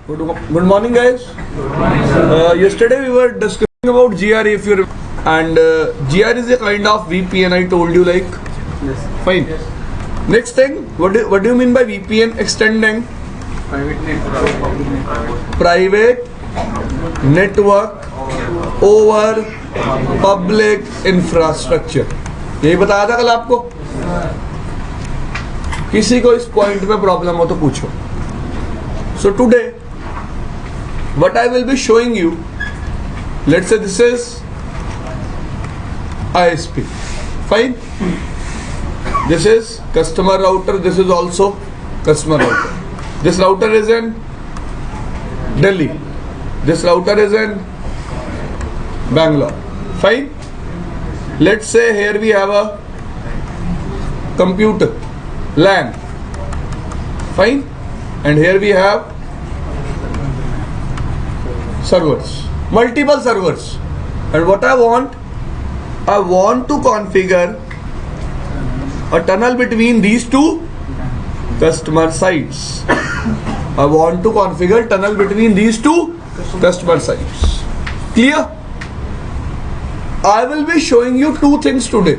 Good morning, guys. Yesterday we were discussing about GRE, if you remember, and GRE is a kind of VPN. I told you, like, Yes. fine. Yes. Next thing, what do you mean by VPN? Extending Private network, public network. private network over public infrastructure. यही बताया था कल आपको. किसी को इस point पे problem हो तो पूछो. So today, what I will be showing you, let's say this is ISP, fine. This is customer router. This is also customer router. This router is in Delhi. This router is in Bangalore. Fine. Let's say here we have a computer, LAN. Fine. And here we have servers, multiple servers. And what I want to configure a tunnel between these two customer sites. I want to configure tunnel between these two customer sites. Clear? I will be showing you two things today.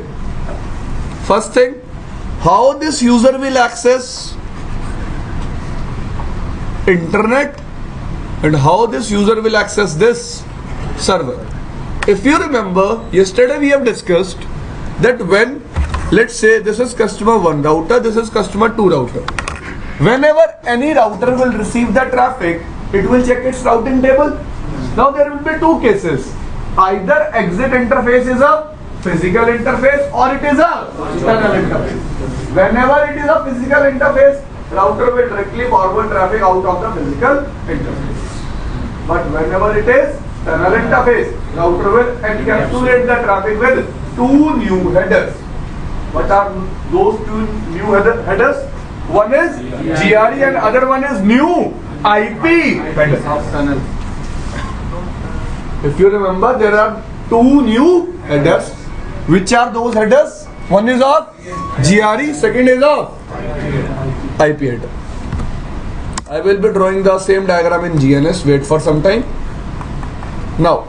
First thing, how this user will access internet and how this user will access this server. If you remember, yesterday we have discussed that when, let's say this is customer 1 router, this is customer 2 router. Whenever any router will receive the traffic, it will check its routing table. Now there will be two cases. Either exit interface is a physical interface or it is a tunnel interface. Whenever it is a physical interface, router will directly forward traffic out of the physical interface. But whenever it is tunnel interface, router will encapsulate the traffic with two new headers. What are those two new headers? One is GRE and other one is new IP header. Tunnel. If you remember, there are two new headers. Which are those headers? One is of GRE, second is of IP header. I will be drawing the same diagram in GNS. Wait for some time. Now,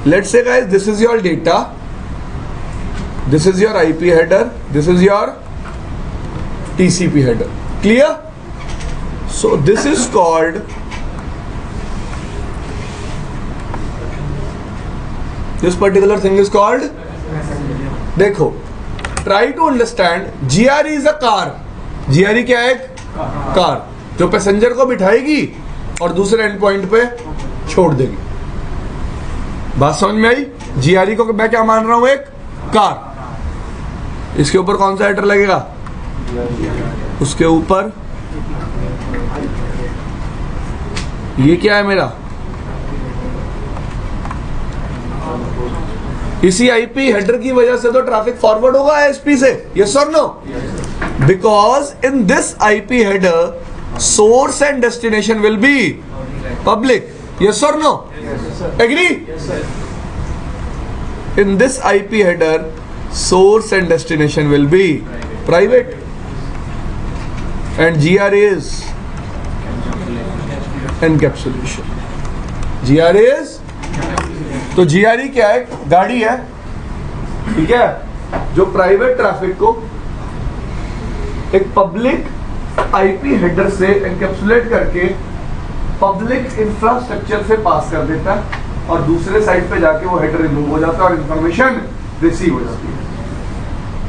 let's say, guys, this is your data. This is your IP header. This is your TCP header. Clear? So this is called, this particular thing is called, देखो, try to understand. GRE is a car. GRE क्या है? Car जो passenger को बिठाएगी और दूसरे and point पे छोड़ देगी. बात समझ में आई? GRE को मैं क्या मान रहा हूं? एक कार. इसके ऊपर कौन सा हेडर लगेगा? उसके ऊपर ये क्या है मेरा? इसी आईपी हेडर की वजह से तो ट्रैफिक फॉरवर्ड होगा आईएसपी से. Yes or no? Because in this IP header source and destination will be public. Yes or no? Agree? In this IP header source and destination will be private and GRE is encapsulation. GRE is, तो GRE क्या है? गाड़ी है, ठीक है, जो private traffic को एक पब्लिक आईपी हेडर से एनकैप्सुलेट करके पब्लिक इंफ्रास्ट्रक्चर से पास कर देता है और दूसरे साइड पे जाके वो हेडर रिमूव हो जाता है और इंफॉर्मेशन रिसीव हो जाती है.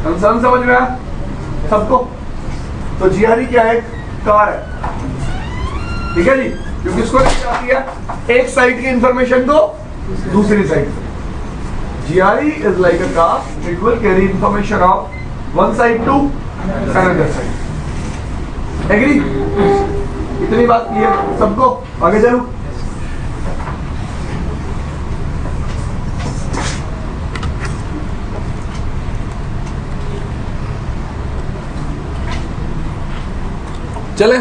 कंसर्न समझ में आया सबको? तो GRE क्या है? कार है, ठीक है जी, क्योंकि इसको आती है एक साइड की इंफॉर्मेशन को दूसरी साइड पे. GRE is like a car. It will carry information of one side to another side. Agree? इतनी बात की है सबको? आगे चलो. चले.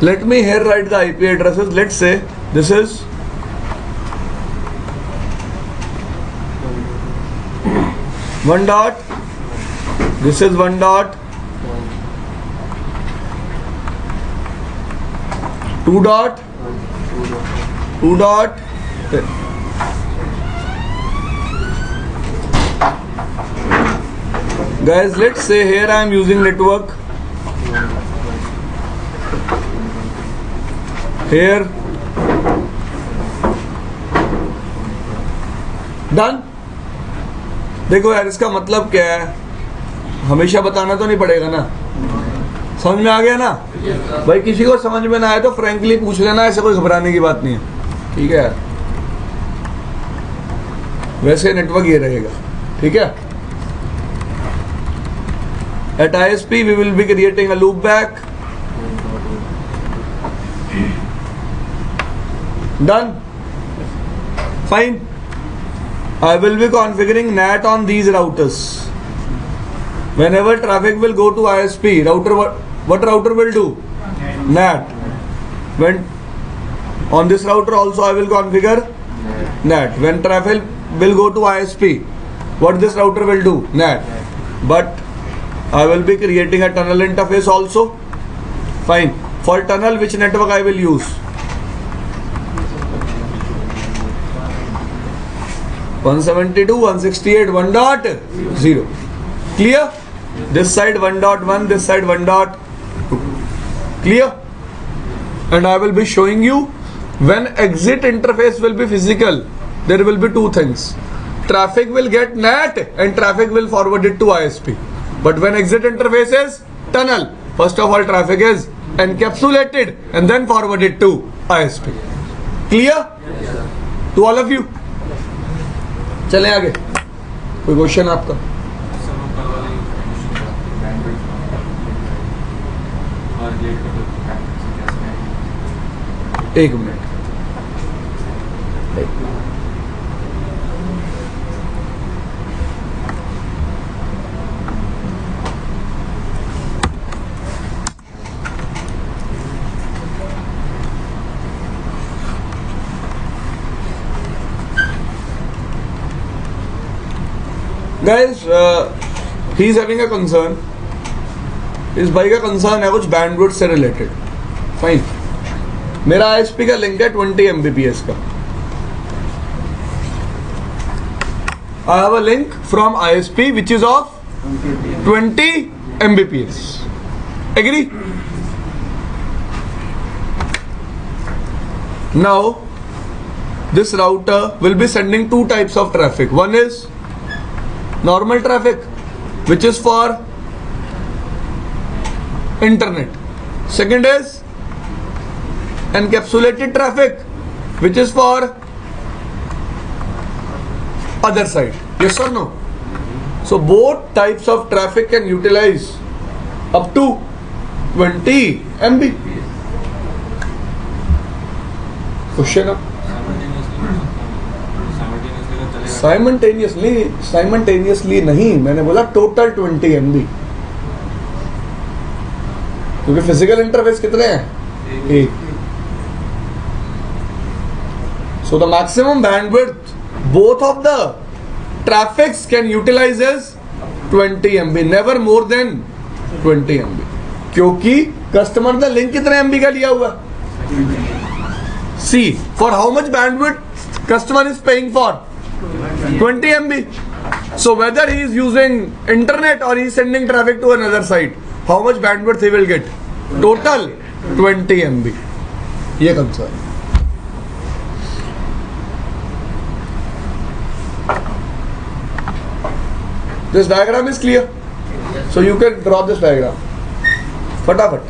Let me here write the IP addresses. Let's say this is 1 dot, this is 1 dot, 2 dot, 2 dot, guys, let's say here I am using network, here, done. देखो यार, इसका मतलब क्या है, हमेशा बताना तो नहीं पड़ेगा ना, समझ में आ गया ना भाई? किसी को समझ में ना आए तो फ्रैंकली पूछ लेना, ऐसे कोई घबराने की बात नहीं है, ठीक है यार? वैसे नेटवर्क ये रहेगा, ठीक है? At ISP we will be creating a loop back. Done. Fine. I will be configuring NAT on these routers. Whenever traffic will go to ISP, what router will do? NAT. When on this router also I will configure NAT. When traffic will go to ISP, what this router will do? NAT. But I will be creating a tunnel interface also. Fine. For tunnel, which network I will use? 172, 168, 1.0. Clear? This side 1.1, this side 1.2. Clear? And I will be showing you when exit interface will be physical, there will be two things. Traffic will get NAT and traffic will forward it to ISP. But when exit interface is tunnel, first of all traffic is encapsulated and then forwarded to ISP. Clear? To all of you? चलें आगे. कोई question आपका? एक minute. Guys, he is having a concern. इस भाई का concern है कुछ बैंडविड्थ से रिलेटेड. फाइन. मेरा ISP का लिंक है 20 Mbps का. I have a link from ISP which is of 20 Mbps. Agree? Now, this router will be sending two types of traffic. One is normal traffic, which is for internet. Second is encapsulated traffic, which is for other side. Yes or no? So both types of traffic can utilize up to 20 MB. Question up. Simultaneously नहीं, मैंने बोला total 20 MB, क्योंकि physical interface कितने हैं? एक. So the maximum bandwidth both of the traffics can utilize is 20 MB, never more than 20 MB, क्योंकि customer ने link कितने MB का लिया हुआ? See for how much bandwidth customer is paying for 20 MB. So whether he is using internet or he is sending traffic to another site, how much bandwidth he will get? Total 20 MB. ये concern. This diagram is clear. So you can draw this diagram. फटाफट.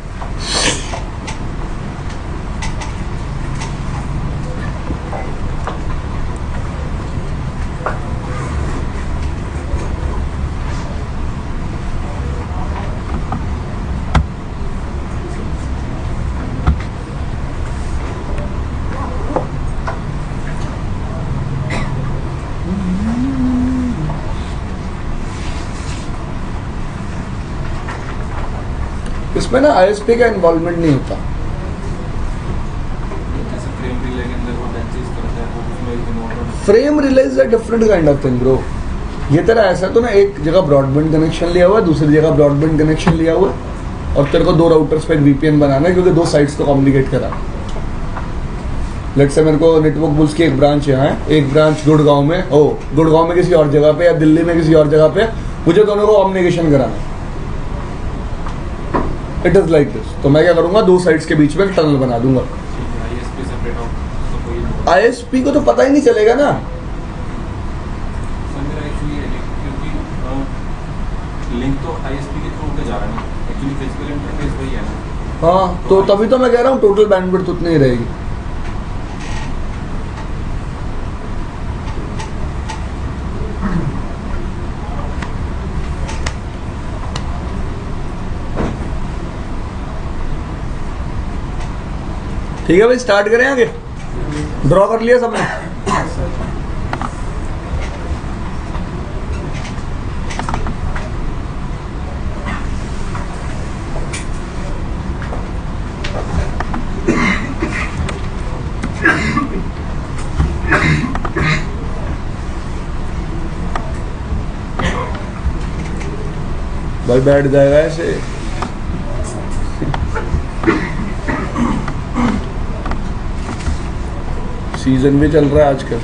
इसमें ना ISP का involvement नहीं होता. Frame relay is a different kind of thing bro. ये तेरा ऐसा तो ना, एक जगह ब्रॉडबैंड कनेक्शन लिया हुआ है, दूसरी जगह ब्रॉडबैंड कनेक्शन लिया हुआ है, और तेरे को 2 राउटर्स पे एक VPN बनाना है क्योंकि 2 साइट्स को कम्युनिकेट करा। लेट्स से मेरे को नेटवर्क बुल्स की एक ब्रांच यहाँ है, एक ब्रांच गुड़गांव में, गुड़गांव में किसी और जगह पे या दिल्ली में किसी और जगह पे, मुझे दोनों को कम्युनिकेशन कराना। It is like this. तो मैं क्या करूंगा, 2 साइट्स के बीच में एक टनल बना दूंगा। ISP को तो पता ही नहीं चलेगा ना। लिंक तो ISP के थ्रू पे जा रहा है ना, एक्चुअली फिजिकल इंटरफेस वही है ना। हाँ, तो तभी तो मैं कह रहा हूँ टोटल बैंडविड्थ उतनी ही रहेगी। ठीक है भाई, स्टार्ट करें आगे। ड्रॉ कर लिया सबने? भाई बैठ जाएगा ऐसे। सीजन भी चल रहा है आजकल।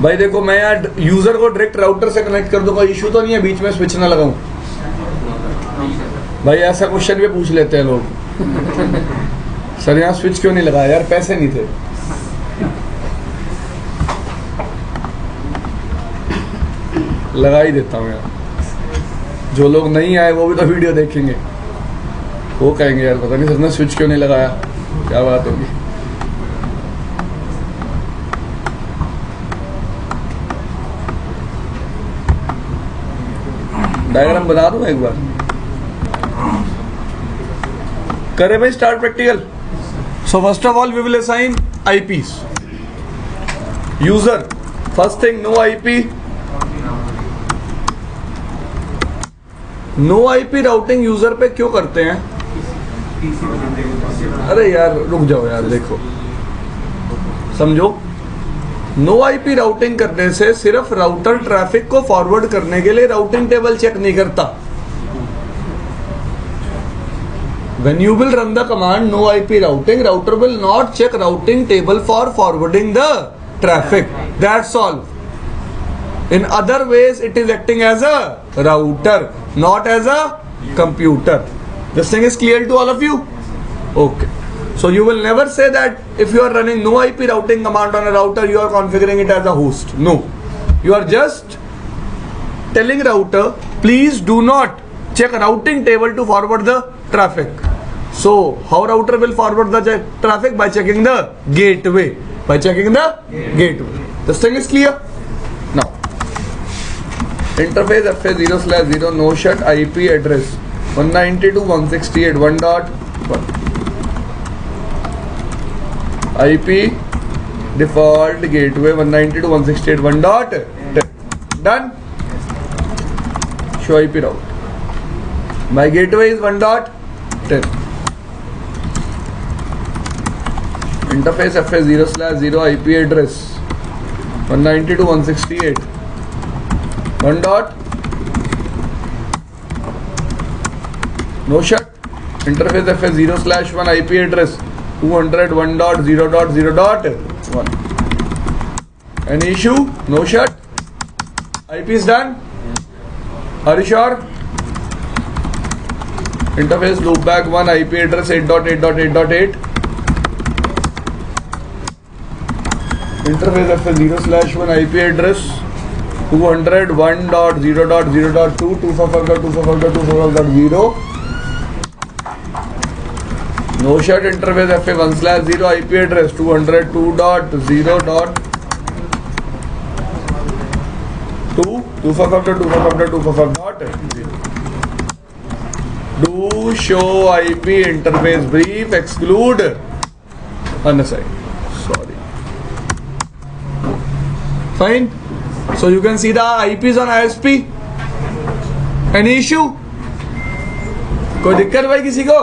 भाई देखो, मैं यार यूजर को डायरेक्ट राउटर से कनेक्ट कर दूंगा, इशू तो नहीं है, बीच में स्विच ना लगाऊं। भाई ऐसा क्वेश्चन भी पूछ लेते हैं लोग, सर यहाँ स्विच क्यों नहीं लगाया? यार पैसे नहीं थे। लगा ही देता हूँ यार, जो लोग नहीं आए वो भी तो वीडियो देखेंगे, वो कहेंगे यार पता नहीं सर ने स्विच क्यों नहीं लगाया, क्या बात होगी। डायग्राम बना दूं एक बार? करें भाई start practical. So first of all we will assign IPs। User, first thing no IP। No IP routing user पे क्यों करते हैं? अरे यार रुक जाओ यार, देखो समझो, नो IP राउटिंग करने से सिर्फ राउटर ट्रैफिक को फॉरवर्ड करने के लिए राउटिंग टेबल चेक नहीं करता। When you will run the command no IP routing, router will not check routing table for forwarding the traffic. That's all. In other ways, it is acting as a router, not as a computer. This thing is clear to all of you? Okay. So you will never say that if you are running no IP routing command on a router, you are configuring it as a host. No. You are just telling router, please do not check routing table to forward the traffic. So how router will forward the traffic? By checking the gateway. By checking the gateway. This thing is clear? Now, interface FA0/0 no shut IP address 192.168.1.1. IP default gateway 192.168.1.10. Done. Show IP route. My gateway is 1.10. Interface FA0/0 IP address 192.168. 1 dot. No shut. Interface FA0/1 IP address 201.0.0.1. Any issue? No shut. IP is done. Are you sure? Interface loopback 1 IP address 8.8.8.8. Interface FA0/1 IP address 201.0.0.2 255.255.255.0. No shut. Interface FA1/0 IP address 202.0.2 255.255.255.0. Do show IP interface brief exclude unassigned. Sorry. Fine. So you can see the IPs on ISP. Any issue? कोई दिक्कत भाई किसी को?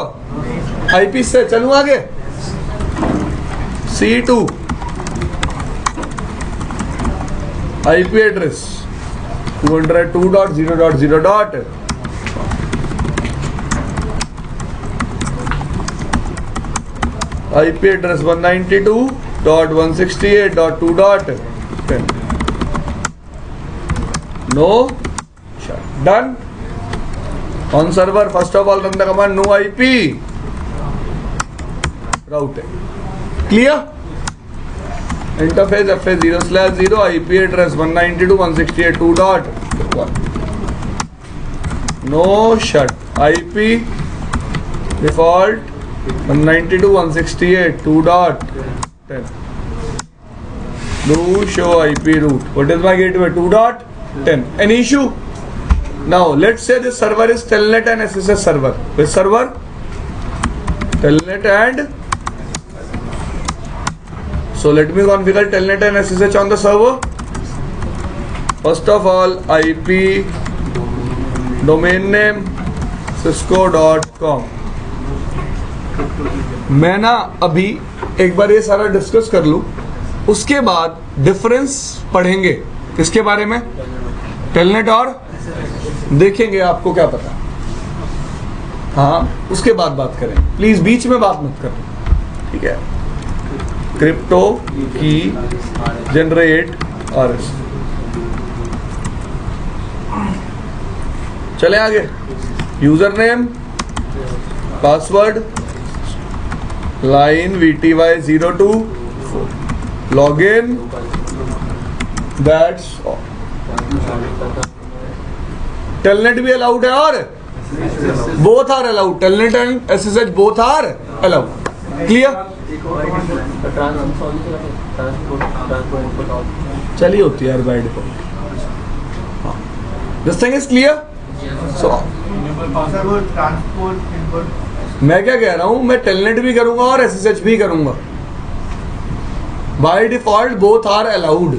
IP से चलूं आगे, C2 IP address 202.0.0. IP address 192.168.2.10. No. Done. On server, first of all, run the command no IP. Routing. Clear? Interface FA 0/0 IP address 192.168.2.1. No shut. IP default 192.168.2.10. Do show IP route. What is my gateway? 2.10. Any issue? Now let's say this server is Telnet and SSH server. Which server? Telnet and. So let me configure Telnet and SSH on the server. First of all, IP domain name cisco.com. मैं ना अभी एक बार ये सारा discuss कर लूं, उसके बाद डिफरेंस पढ़ेंगे किसके बारे में, टेलनेट और देखेंगे आपको क्या पता। हाँ, उसके बाद बात करें, प्लीज बीच में बात मत करें, ठीक है। क्रिप्टो की जनरेट RS। चले आगे। User name, password, line VTY02, login, that's all. Telnet भी अलाउड है और both are allowed, telnet and SSH both are allowed. Clear? चलिए होती है यार by default. This thing is clear. So मैं क्या कह रहा हूं, मैं टेलनेट भी करूंगा और SSH भी करूंगा। By default both are allowed.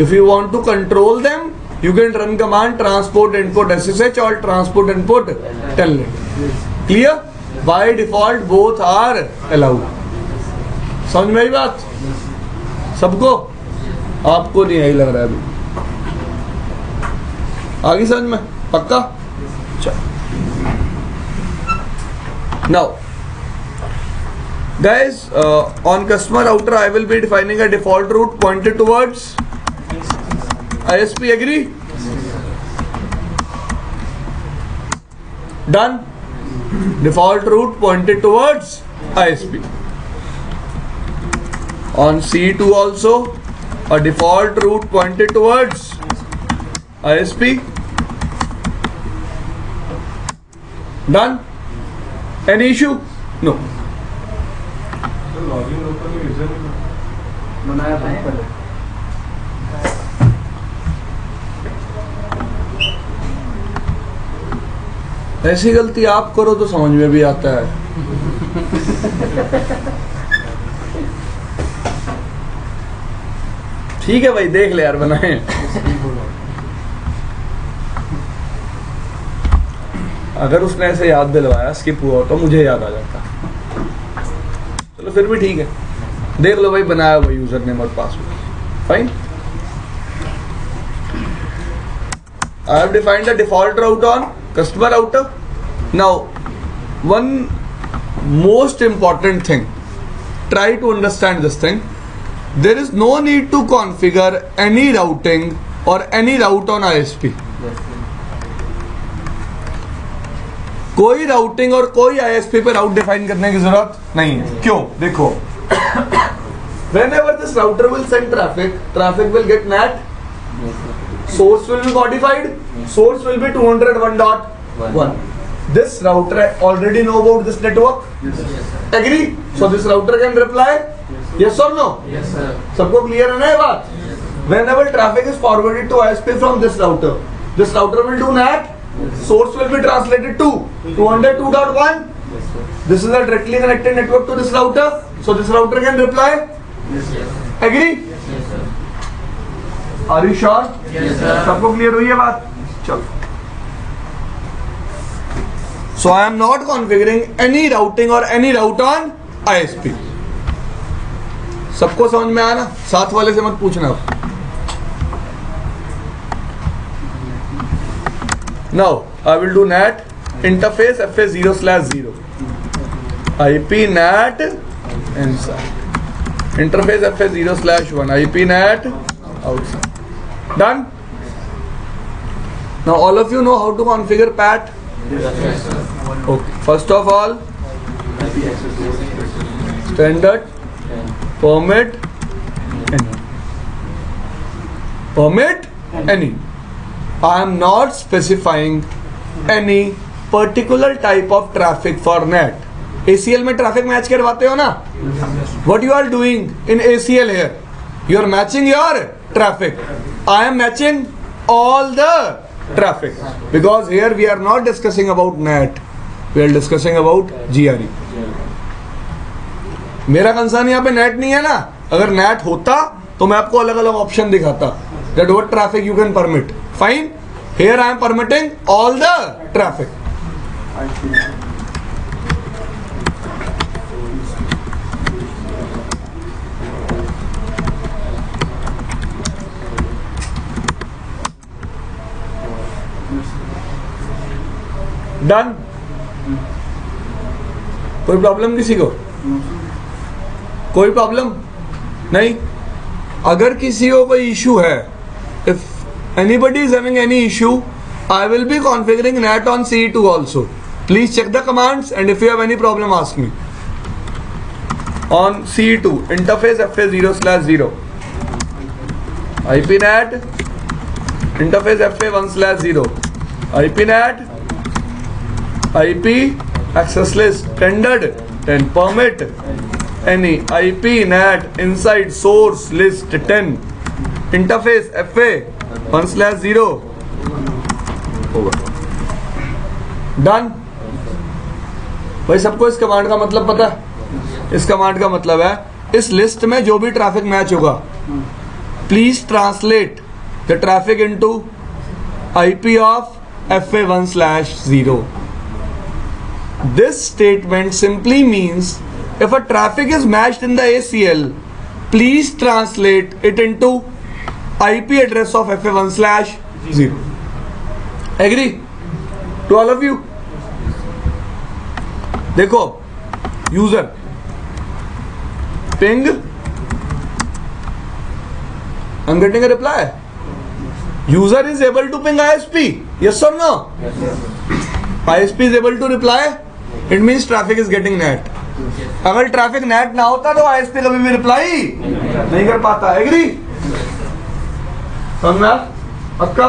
If you want to control them you can run command transport input SSH or transport input telnet. Clear? By default both are allowed. समझ में आई बात सबको? आपको नहीं आई लग रहा है अभी, आगे समझ में पक्का? चल now guys, on customer router I will be defining a default route pointed towards ISP. Agree? Done. Default route pointed towards ISP. On C2 also a default route pointed towards ISP. Done. Any issue? No. बनाया था पहले। ऐसी गलती आप करो तो समझ में भी आता है। ठीक है भाई, देख ले यार बनाए। अगर उसने ऐसे याद दिलवाया स्किप हुआ तो मुझे याद आ जाता। चलो फिर भी ठीक है, देख लो भाई बनाया हुआ यूजर नेम और password. Fine. I have defined the default route on customer router. Now, one most important thing, try to understand this thing. There is no need to configure any routing or any route on ISP. कोई routing और कोई ISP पे राउट define करने की जरूरत नहीं है। क्यों? देखो, whenever this router will send traffic, traffic will get NAT. Source will be modified. Source will be 201.1. This router already know about this network. Agree? So this router can reply yes or no. Yes sir. सबको clear है ना ये बात? Whenever traffic is forwarded to ISP from this router will do NAT. Source will be translated to 202.1. This is a directly connected network to this router. So this router can reply. Yes sir. Agree? Yes sir. Are you sure? Yes sir. सबको clear हुई है बात? चलो। So I am not configuring any routing or any route on ISP. सबको समझ में आया ना? साथ वाले से मत पूछना अब. Now I will do NAT interface FA0/0. IP NAT inside. Interface FA0/1. IP NAT outside. Done? Now all of you know how to configure PAT? Okay. First of all, standard permit any. Permit any. I am not specifying any particular type of traffic for NAT. ACL में traffic match करवाते हो ना? What you are doing in ACL here? You are matching your traffic. I am matching all the traffic because here we are not discussing about NAT. We are discussing about GRE. मेरा concern यहाँ पे net नहीं है ना. अगर net होता तो मैं आपको अलग अलग ऑप्शन दिखाता that what traffic you can permit. Fine. Here I am permitting all the traffic. Done. कोई प्रॉब्लम किसी को? कोई प्रॉब्लम नहीं. अगर किसी को कोई इशू है, if anybody is having any issue, I will be configuring NAT on CE2 also. Please check the commands and if you have any problem ask me. On CE2 interface FA0/0 IP NAT interface FA1/0 IP NAT IP access list tendered 10 permit any IP NAT inside source list 10 interface FA1/0 over. Done. भाई सबको इस command का मतलब पता है? इस command का मतलब है इस लिस्ट में जो भी ट्रैफिक मैच होगा please translate the traffic into IP of FA1/0. This statement simply means if a traffic is matched in the ACL, please translate it into IP address of FA1/0. Agree? To all of you? देखो, user ping. I'm getting a reply. User is able to ping ISP. Yes or no? ISP is able to reply. It means traffic is getting NAT. अगर traffic net ना होता तो ISP कभी भी reply नहीं कर पाता. एग्री? समझ में आ? पक्का?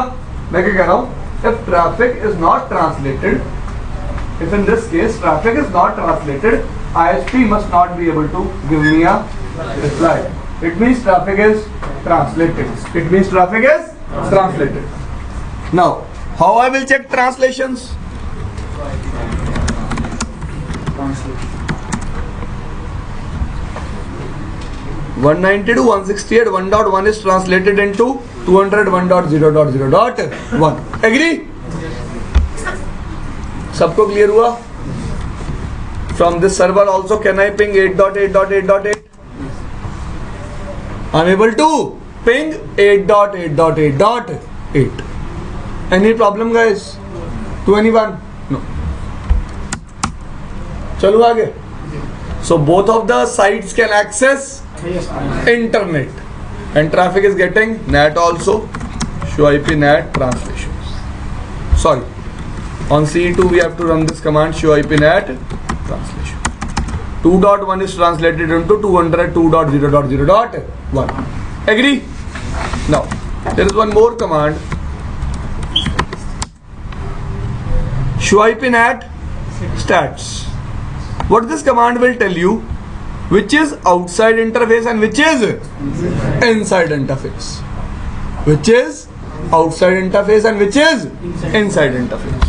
मैं क्या कह रहा हूँ? If traffic is not translated, if in this case traffic is not translated, ISP must not be able to give me a reply. It means traffic is translated. It means traffic is translated. Now, how I will check translations? 192, 168, 1.1 is translated into 200, 1.0.0.1. Agree? सबको clear हुआ? From this server also can I ping 8.8.8.8? I'm able to ping 8.8.8.8. Any problem guys? To anyone? No. चलो आगे. So both of the sites can access internet and traffic is getting NAT also. Show IP NAT translations. Sorry, on CE2 we have to run this command show IP NAT translation. 2.1 is translated into 202.0.0.1. Agree? Now there is one more command, show IP NAT stats. What this command will tell you, which is outside interface and which is inside interface. Which is outside interface and which is inside interface.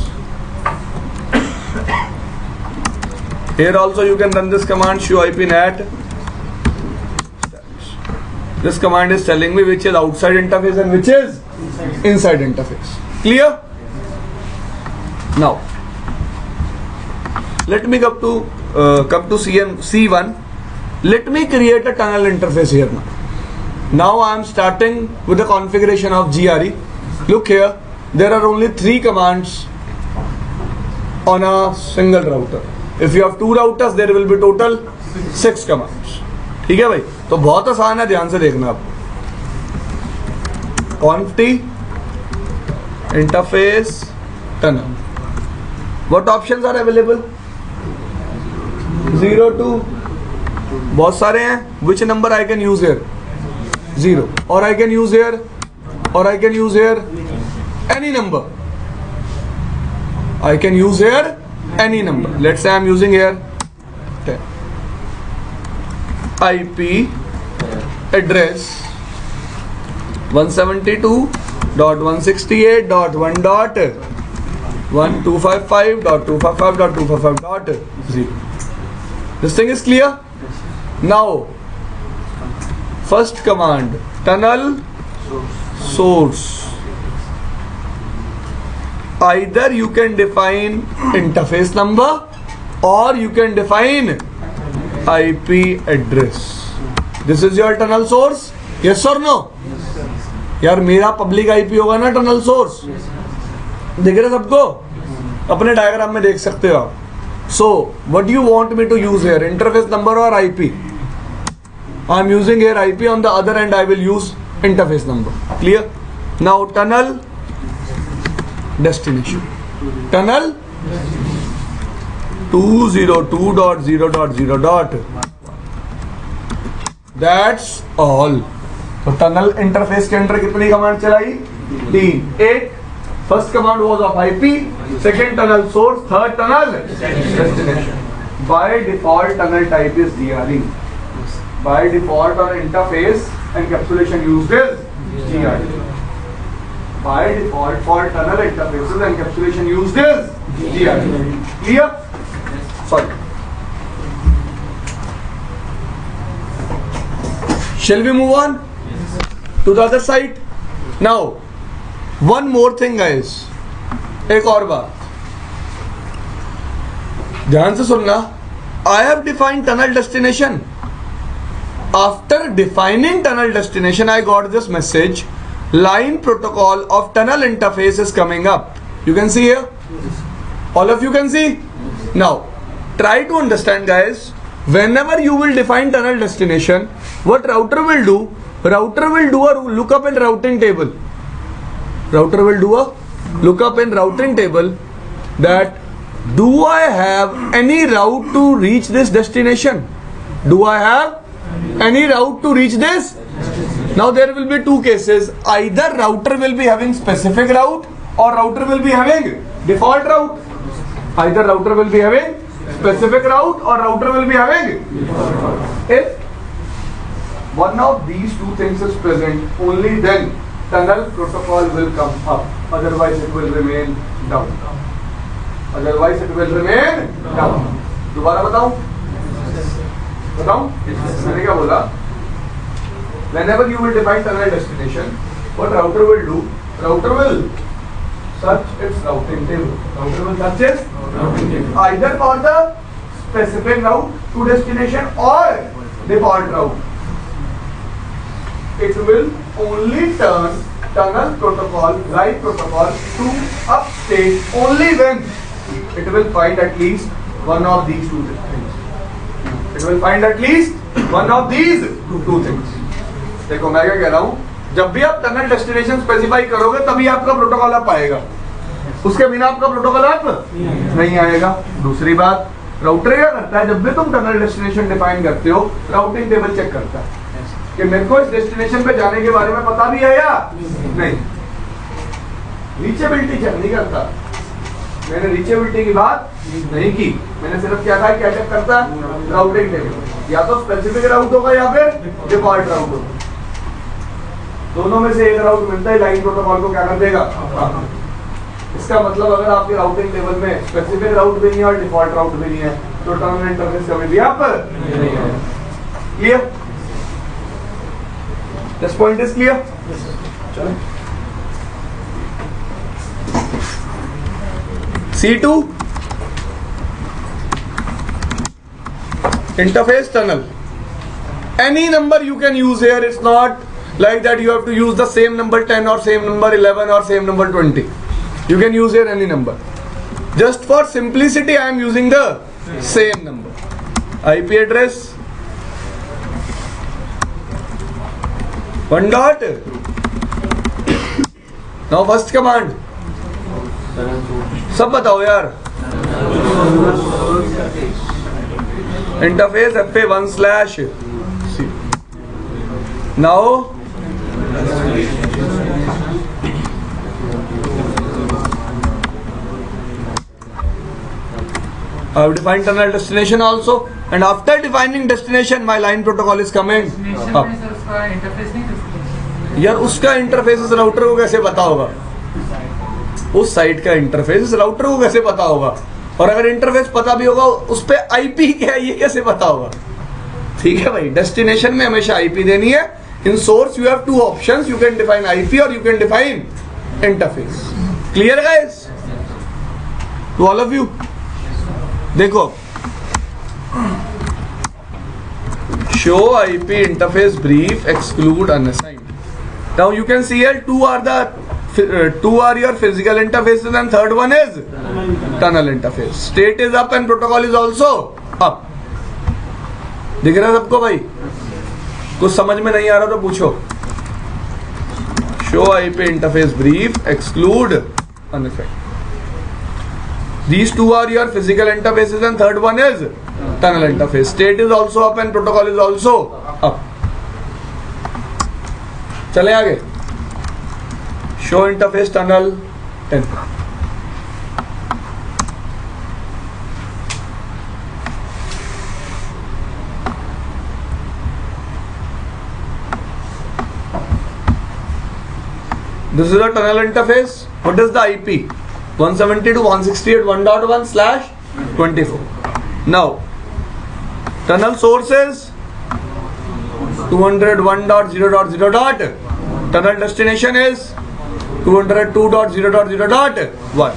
Here also you can run this command show IP NAT. This command is telling me which is outside interface and which is inside interface. Clear? Now let me come to C1. Let me create a tunnel interface here now. Now I am starting with the configuration of GRE. Look here, there are only 3 commands on a single router. If you have 2 routers, there will be total 6 commands. ठीक है भाई, तो बहुत आसान है, ध्यान से देखना आप. Conft interface tunnel. What options are available? 0 to बहुत सारे हैं. Which number I can use here? 0. Or I can use here, or I can use here any number. I can use here any number. Let's say I'm using here 10. IP address 172.168.1.1255.255.255.0. This thing is clear? Now, first command, tunnel source. Either you can define interface number or you can define IP address. This is your tunnel source. Yes or no? यार मेरा public IP होगा ना tunnel source. दिख रहा है सबको? अपने diagram में देख सकते हो आप. So what do you want me to use here? Interface number or IP? I am using here IP. On the other end I will use interface number. Clear? Now tunnel destination. Tunnel 202.0.0. That's all. तो tunnel interface के अंदर कितनी command चलाई? 3. 8. First command was of IP, second tunnel source, third tunnel destination. By default tunnel type is DRE. By default और interface encapsulation used is GRE. By default for tunnel interfaces encapsulation used is GRE. Clear? Sorry. Shall we move on to the other side? Now, one more thing guys. एक और बात ध्यान से सुनना. I have defined tunnel destination. After defining tunnel destination, I got this message. Line protocol of tunnel interface is coming up. You can see here. All of you can see. Now try to understand guys. Whenever you will define tunnel destination, what router will do? Router will do a lookup in routing table. Router will do a lookup in routing table that do I have any route to reach this destination? Do I have any route to reach this? Now there will be 2 cases. Either router will be having specific route or router will be having default route. Either router will be having specific route or router will be having default route. If one of these 2 things is present, only then tunnel protocol will come up. Otherwise it will remain down. Otherwise it will remain down. दोबारा बताऊं? मैंने क्या बोला? Whenever you will define tunnel destination, what router will do? Router will search its routing table. Router will search its routing table. Either for the specific route to destination or default route. It will only turn tunnel protocol, right protocol to upstate only when it will find at least one of these 2 things. It will find at least one of these 2 things. देखो मैं क्या कह रहा हूँ, जब भी आप tunnel destination specify करोगे तभी आपका प्रोटोकॉल अप आएगा. उसके बिना आपका प्रोटोकॉल अप नहीं आएगा. दूसरी बात, राउटर क्या करता है? जब भी तुम टनल डेस्टिनेशन डिफाइन करते हो, राउटिंग टेबल चेक करता है कि मेरे को इस डेस्टिनेशन पे जाने के बारे में पता भी है या नहीं. रीचेबिलिटी चेक नहीं करता. मैंने रीचेबिलिटी की बात नहीं की. मैंने सिर्फ क्या कहा, क्या चेक करता है? Routing table. या तो स्पेसिफिक राउट होगा या फिर डिफॉल्ट राउट होगा. दोनों में से एक राउट मिलता है, लाइन प्रोटोकॉल को क्या कर देगा? इसका मतलब अगर आपके राउटिंग टेबल में स्पेसिफिक राउट भी नहीं है और डिफॉल्ट राउट भी नहीं है तो टर्मिनल इंटरफेस कभी भी आप नहीं है. Clear? This point is clear? चलो C2 interface tunnel. Any number you can use here. It's not like that you have to use the same number 10 or same number 11 or same number 20. You can use here any number. Just for simplicity I am using the same number. IP address 1 dot. Now first command. सब बताओ यार. Interface FA1/C. Now I have defined tunnel destination also, and after defining destination my line protocol is coming up. यार उसका interface router को कैसे पता होगा? उस साइट का इंटरफेस राउटर को कैसे पता होगा? और अगर इंटरफेस पता भी होगा उस पे आईपी क्या है ये कैसे पता होगा? ठीक है भाई, डेस्टिनेशन में हमेशा आईपी देनी है. In source you have two options, you can define IP or you can define interface. Clear guys to all of you? देखो, show IP interface brief, exclude unassigned. Now you can see here two are your physical interfaces and third one is tunnel interface. State is up and protocol is also up. दिख रहा है सबको भाई? कुछ समझ में नहीं आ रहा तो पूछो. Show IP interface brief, exclude unassigned. These two are your physical interfaces and third one is tunnel interface. State is also up and protocol is also up. चले आगे. Show interface tunnel 10. This is a tunnel interface. What is the IP? 172.168.1.1/24. Now, tunnel source is 201.0.0. Tunnel destination is 202.0.0.1.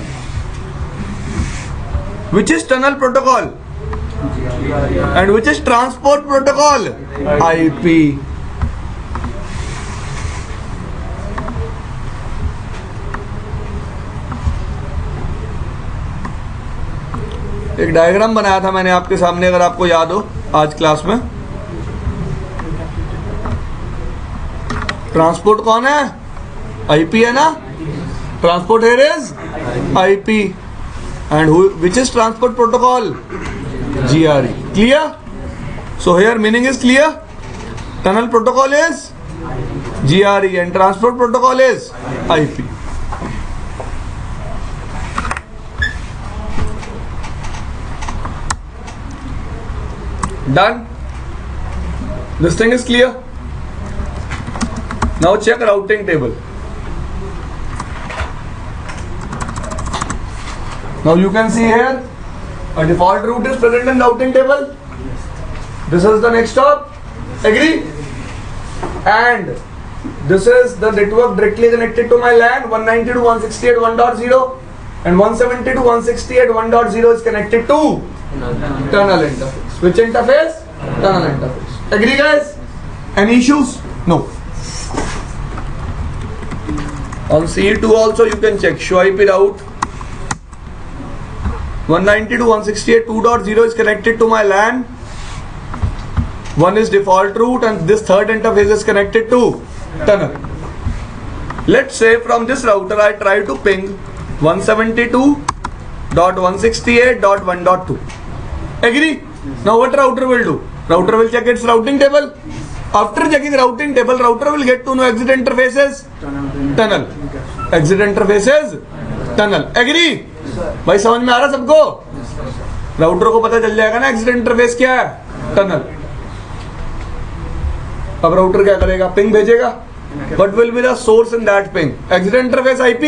Which is tunnel protocol? And which is transport protocol? IP. एक diagram बनाया था मैंने आपके सामने, अगर आपको याद हो आज क्लास में. ट्रांसपोर्ट कौन है? आईपी है ना. Transport here is IP and which is transport protocol? GRE. Clear? So here meaning is clear. Tunnel protocol is GRE and transport protocol is IP. Done. This thing is clear. Now check routing table. Now you can see here a default route is present in routing table. This is the next stop. Agree? And this is the network directly connected to my LAN. 192.168.1.0 and 170.168.1.0 is connected to tunnel interface. Which interface? Tunnel interface. Agree guys? Any issues? No. On CE2 also you can check show IP route. 192.168.2.0 is connected to my LAN. One is default route and this third interface is connected to tunnel. Let's say from this router I try to ping 172.168.1.2. Agree? Now what router will do? Router will check its routing table. After checking routing table, router will get to know exit interfaces tunnel. Exit interfaces tunnel. Agree? भाई समझ में आ रहा सबको? Router को पता चल जाएगा ना एक्सिट इंटरफेस क्या है? टनल. अब राउटर क्या करेगा? पिंग भेजेगा. What will be the source in that ping? Exit interface IP.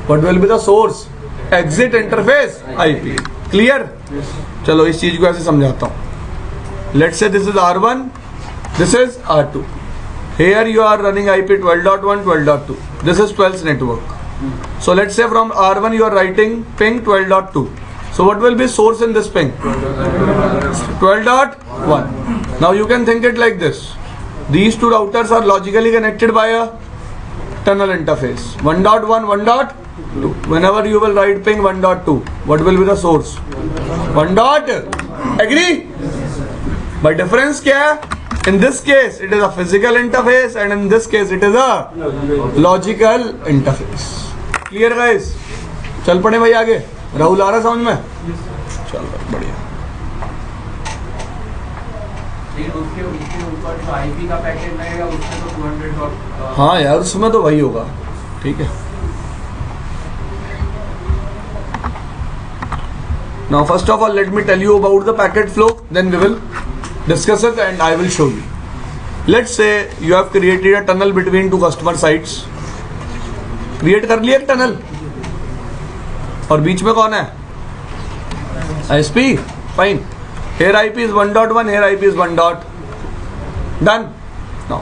What will be the source? Exit interface IP. Clear? चलो इस चीज को ऐसे समझाता हूँ. Let's say this is R1, this is R2. Here you are running IP 12.1, 12.2. This is 12's network. So let's say from R1 you are writing ping 12.2. So what will be source in this ping? 12.1. Now you can think it like this. These two routers are logically connected by a tunnel interface. 1.1, 1.2. Whenever you will write ping 1.2, what will be the source? 1. Agree? But difference क्या है? In this case, it is a physical interface, and in this case, it is a logical interface. Clear, guys? चल पड़े भाई आगे. राहुल आ रहा समझ में? चल बढ़िया. उसके ऊपर जो आईपी का पैकेट लगेगा उसमें तो 200. हाँ यार, उसमें तो वही होगा. ठीक है. Now, first of all, let me tell you about the packet flow. Then we will discuss it and I will show you. Let's say you have created a tunnel between two customer sites. Create कर लिया एक tunnel. और बीच में कौन है? ISP. Fine. Here IP is 1.1. Here IP is 1. Done. Now,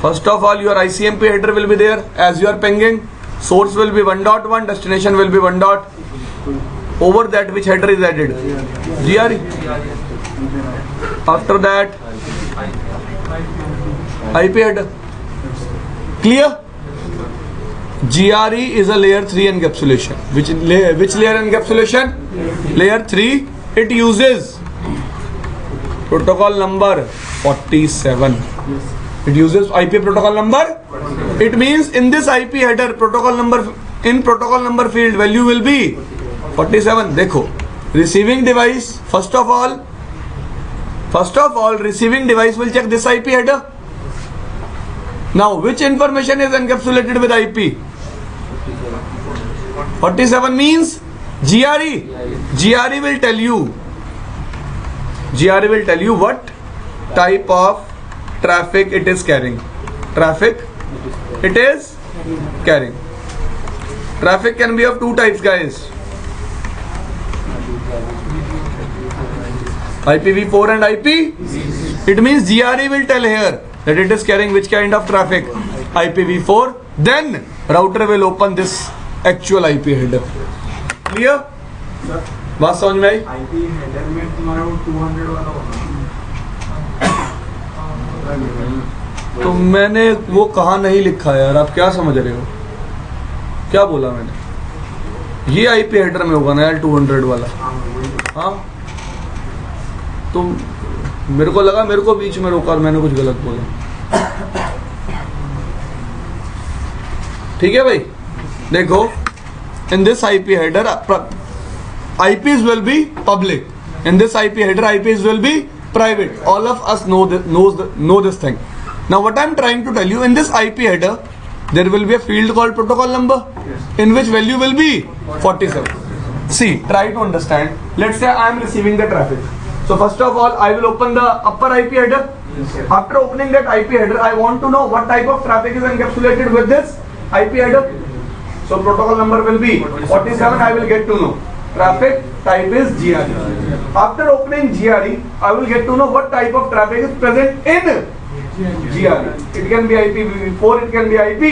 first of all, your ICMP header will be there as you are pinging. Source will be 1.1. Destination will be 1. Over that, which header is added? GRE. After that, IP header. Clear? GRE is a layer 3 encapsulation. Which layer encapsulation? Layer 3. It uses protocol number 47. It uses IP protocol number. It means in this IP header, protocol number field value will be 47. देखो, receiving device, first of all, receiving device will check this IP header. Now, which information is encapsulated with IP? 47 means GRE. GRE will tell you what type of traffic it is carrying. Traffic can be of two types, guys. IPv4 and IP. It means GRE will tell here that it is carrying which kind of traffic? IPv4. Then router will open this actual IP header. Clear? बात समझ में आई? IP header में तुम्हारा 200 वाला होगा. तो मैंने वो कहाँ नहीं लिखा यार, आप क्या समझ रहे हो? क्या बोला मैंने? ये IP हेडर में होगा ना यार 200 वाला. हाँ, तो मेरे को लगा, मेरे को बीच में रोका और मैंने कुछ गलत बोला. ठीक है भाई, देखो, in this IP header IPs will be public. In this IP header IPs will be private. All of us know this thing. Now what I am trying to tell you, in this IP header there will be a field called protocol number, in which value will be 47. See, try to understand. Let's say I am receiving the traffic. So first of all, I will open the upper IP header. After opening that IP header, I want to know what type of traffic is encapsulated with this IP header. So protocol number will be 47. I will get to know. Traffic type is GRE. After opening GRE, I will get to know what type of traffic is present in GRE. It can be IPv4, it can be IP.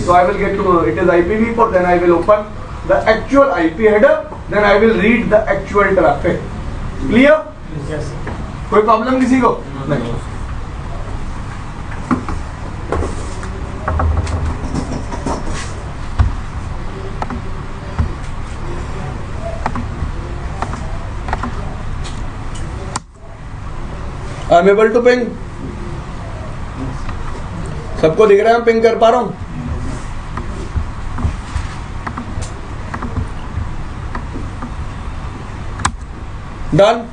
So I will get to know it is IPv4. Then I will open the actual IP header. Then I will read the actual traffic. Clear? Yes. कोई problem किसी को? नहीं. I am able to ping. सबको दिख रहा है मैं ping कर पा रहा हूं? Done.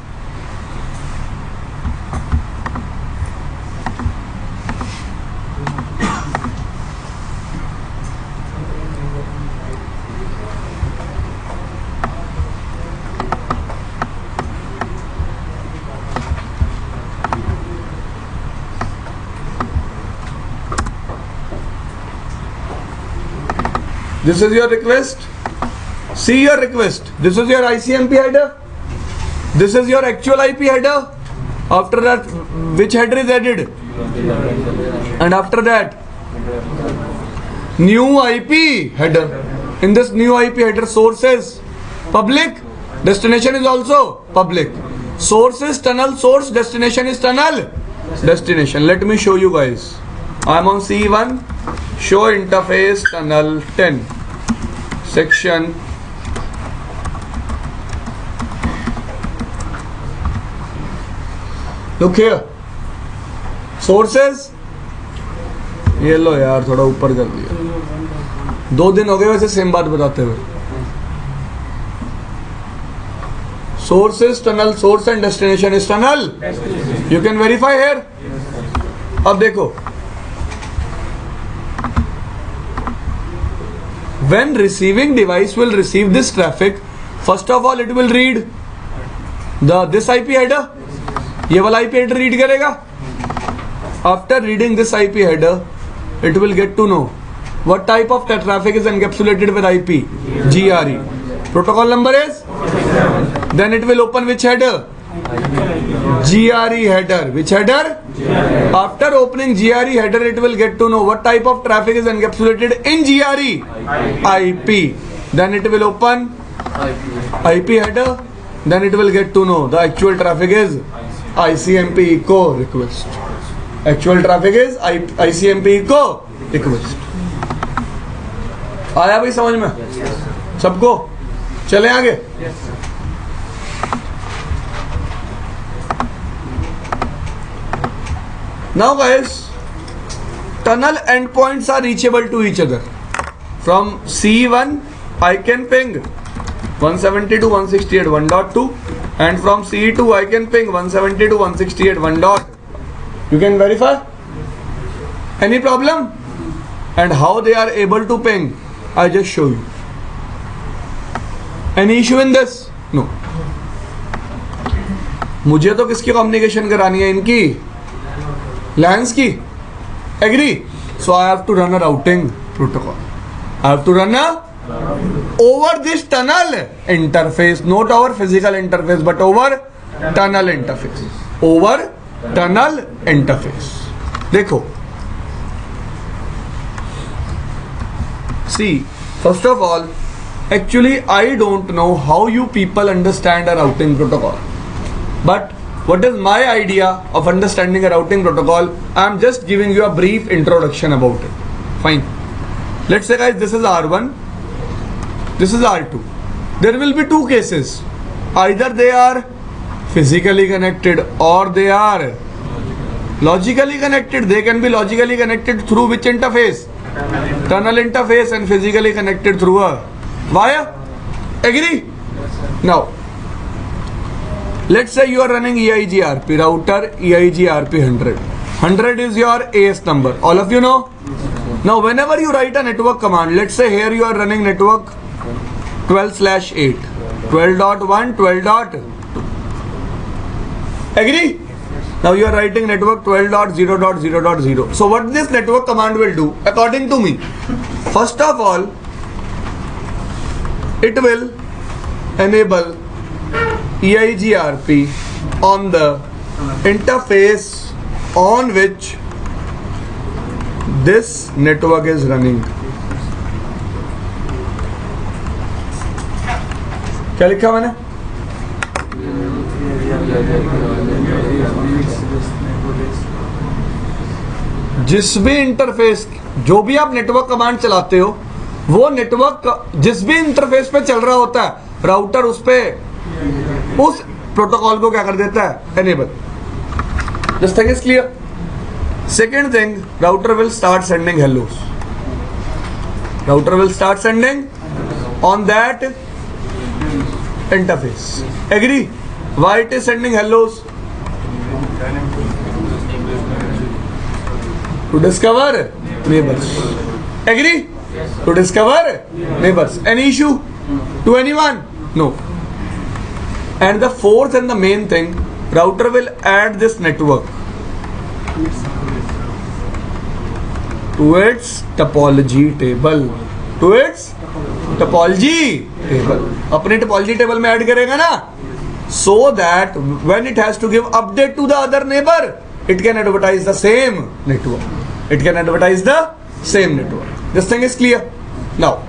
This is your request. See your request. This is your ICMP header. This is your actual IP header. After that, which header is added? And after that, new IP header. In this new IP header, source is public, Destination is also public. Source is tunnel source, destination is tunnel destination. Let me show you guys. I am on C1. Show interface tunnel 10 section. Look here. Sources. ये लो यार, थोड़ा ऊपर कर दिया. 2 दिन हो गए वैसे सेम बात बताते हुए. Source is tunnel source and destination is tunnel. You can verify here. अब देखो, when receiving device will receive this traffic, first of all it will read this IP header. ये वाला IP header read करेगा. After reading this IP header, it will get to know what type of traffic is encapsulated with IP. GRE. Protocol number is. Then it will open which header? GRE header. Which header? After opening GRE header, it will get to know what type of traffic is encapsulated in GRE. IP. Then it will open IP header. Then it will get to know the actual traffic is ICMP echo request. Actual traffic is ICMP echo request. आया भाई समझ में सबको? चले आगे. Now guys, tunnel endpoints are reachable to each other. From C1 I can ping 172.168.1.2 and from C2 I can ping 172.168.1. You can verify? Any problem? And how they are able to ping? I just show you. Any issue in this? No. मुझे तो किसकी communication करानी है? इनकी LANs की. Agree? So I have to run a routing protocol. I have to run over this tunnel interface, not our physical interface, but over tunnel interface. Over tunnel interface. देखो. See, first of all, actually I don't know how you people understand a routing protocol. But what is my idea of understanding a routing protocol? I am just giving you a brief introduction about it. Fine. Let's say guys, this is R1, this is R2. There will be two cases. Either they are physically connected or they are logically connected. They can be logically connected through which interface? Tunnel interface, and physically connected through a wire. Agree? Now, let's say you are running EIGRP router, EIGRP 100. 100 is your AS number. All of you know? Now, whenever you write a network command, let's say here you are running network 12/8, 12.1, 12.2. Agree? Now you are writing network 12.0.0.0. So what this network command will do, according to me, first of all, it will enable EIGRP on the interface on which this network is running. क्या लिखा मैंने? जिस भी interface, जो भी आप network command चलाते हो, वो नेटवर्क जिस भी इंटरफेस पे चल रहा होता है, राउटर उस पे उस प्रोटोकॉल को क्या कर देता है? Enable. This thing is clear. Second thing, router will start sending Hallows. Router will start sending on that interface. Agree? Why it is sending hellos? To discover neighbors. Agree? To discover neighbors. Any issue to anyone? No. And the fourth and the main thing, router will add this network to its topology table. To its topology table. अपने topology table में add करेगा ना, so that when it has to give update to the other neighbor, it can advertise the same network. It can advertise the same network. This thing is clear. Now,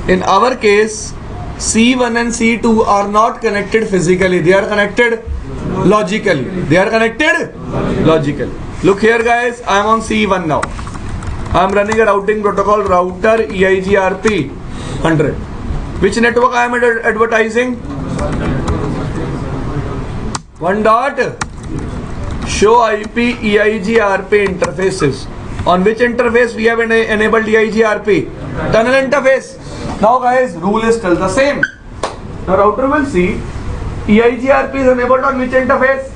In our case, C1 and C2 are not connected physically. They are connected logically. They are connected logically. Look here, guys. I am on C1 now. I am running a routing protocol, router EIGRP 100. Which network I am advertising? 1 dot show IP EIGRP interfaces. On which interface we have enabled EIGRP? Tunnel interface. Now guys, rule is still the same. The router will see EIGRP is enabled on which interface?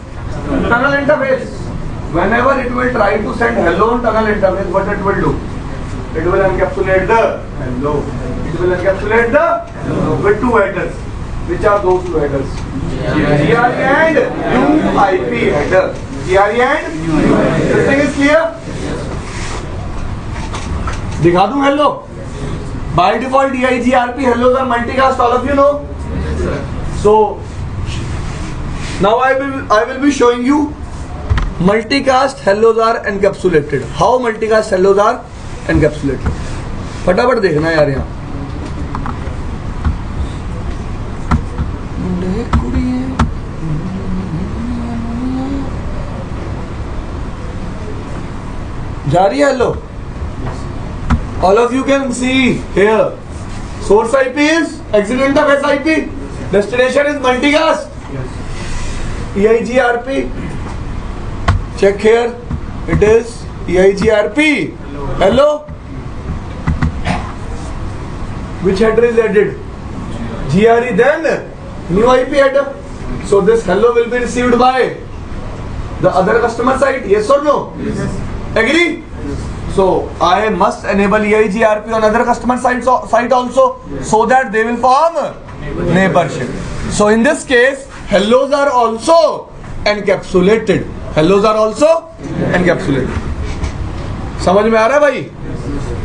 Tunnel interface. Whenever it will try to send hello on tunnel interface, what it will do? It will encapsulate the hello. It will encapsulate the hello with 2 headers. Which are those 2 headers? GRE and UIP header. GRE and UIP. This thing is clear? दिखा दूं hello? By default EIGRP hellos are multicast, all of you know. So now I will be showing you multicast hellos are encapsulated. How multicast hellos are encapsulated? फटाफट देखना यार यहाँ. जा रही है hello? All of you can see here. Source IP is exit interface IP. Destination is multicast. EIGRP. Check here. It is EIGRP. Hello. Which header is added? GRE, then new IP header. So this hello will be received by the other customer side. Yes or no? Yes. Agree? So I must enable EIGRP on other customer site also, so that they will form neighborship. So in this case, hellos are also encapsulated. Hellos are also encapsulated. समझ में आ रहा है भाई?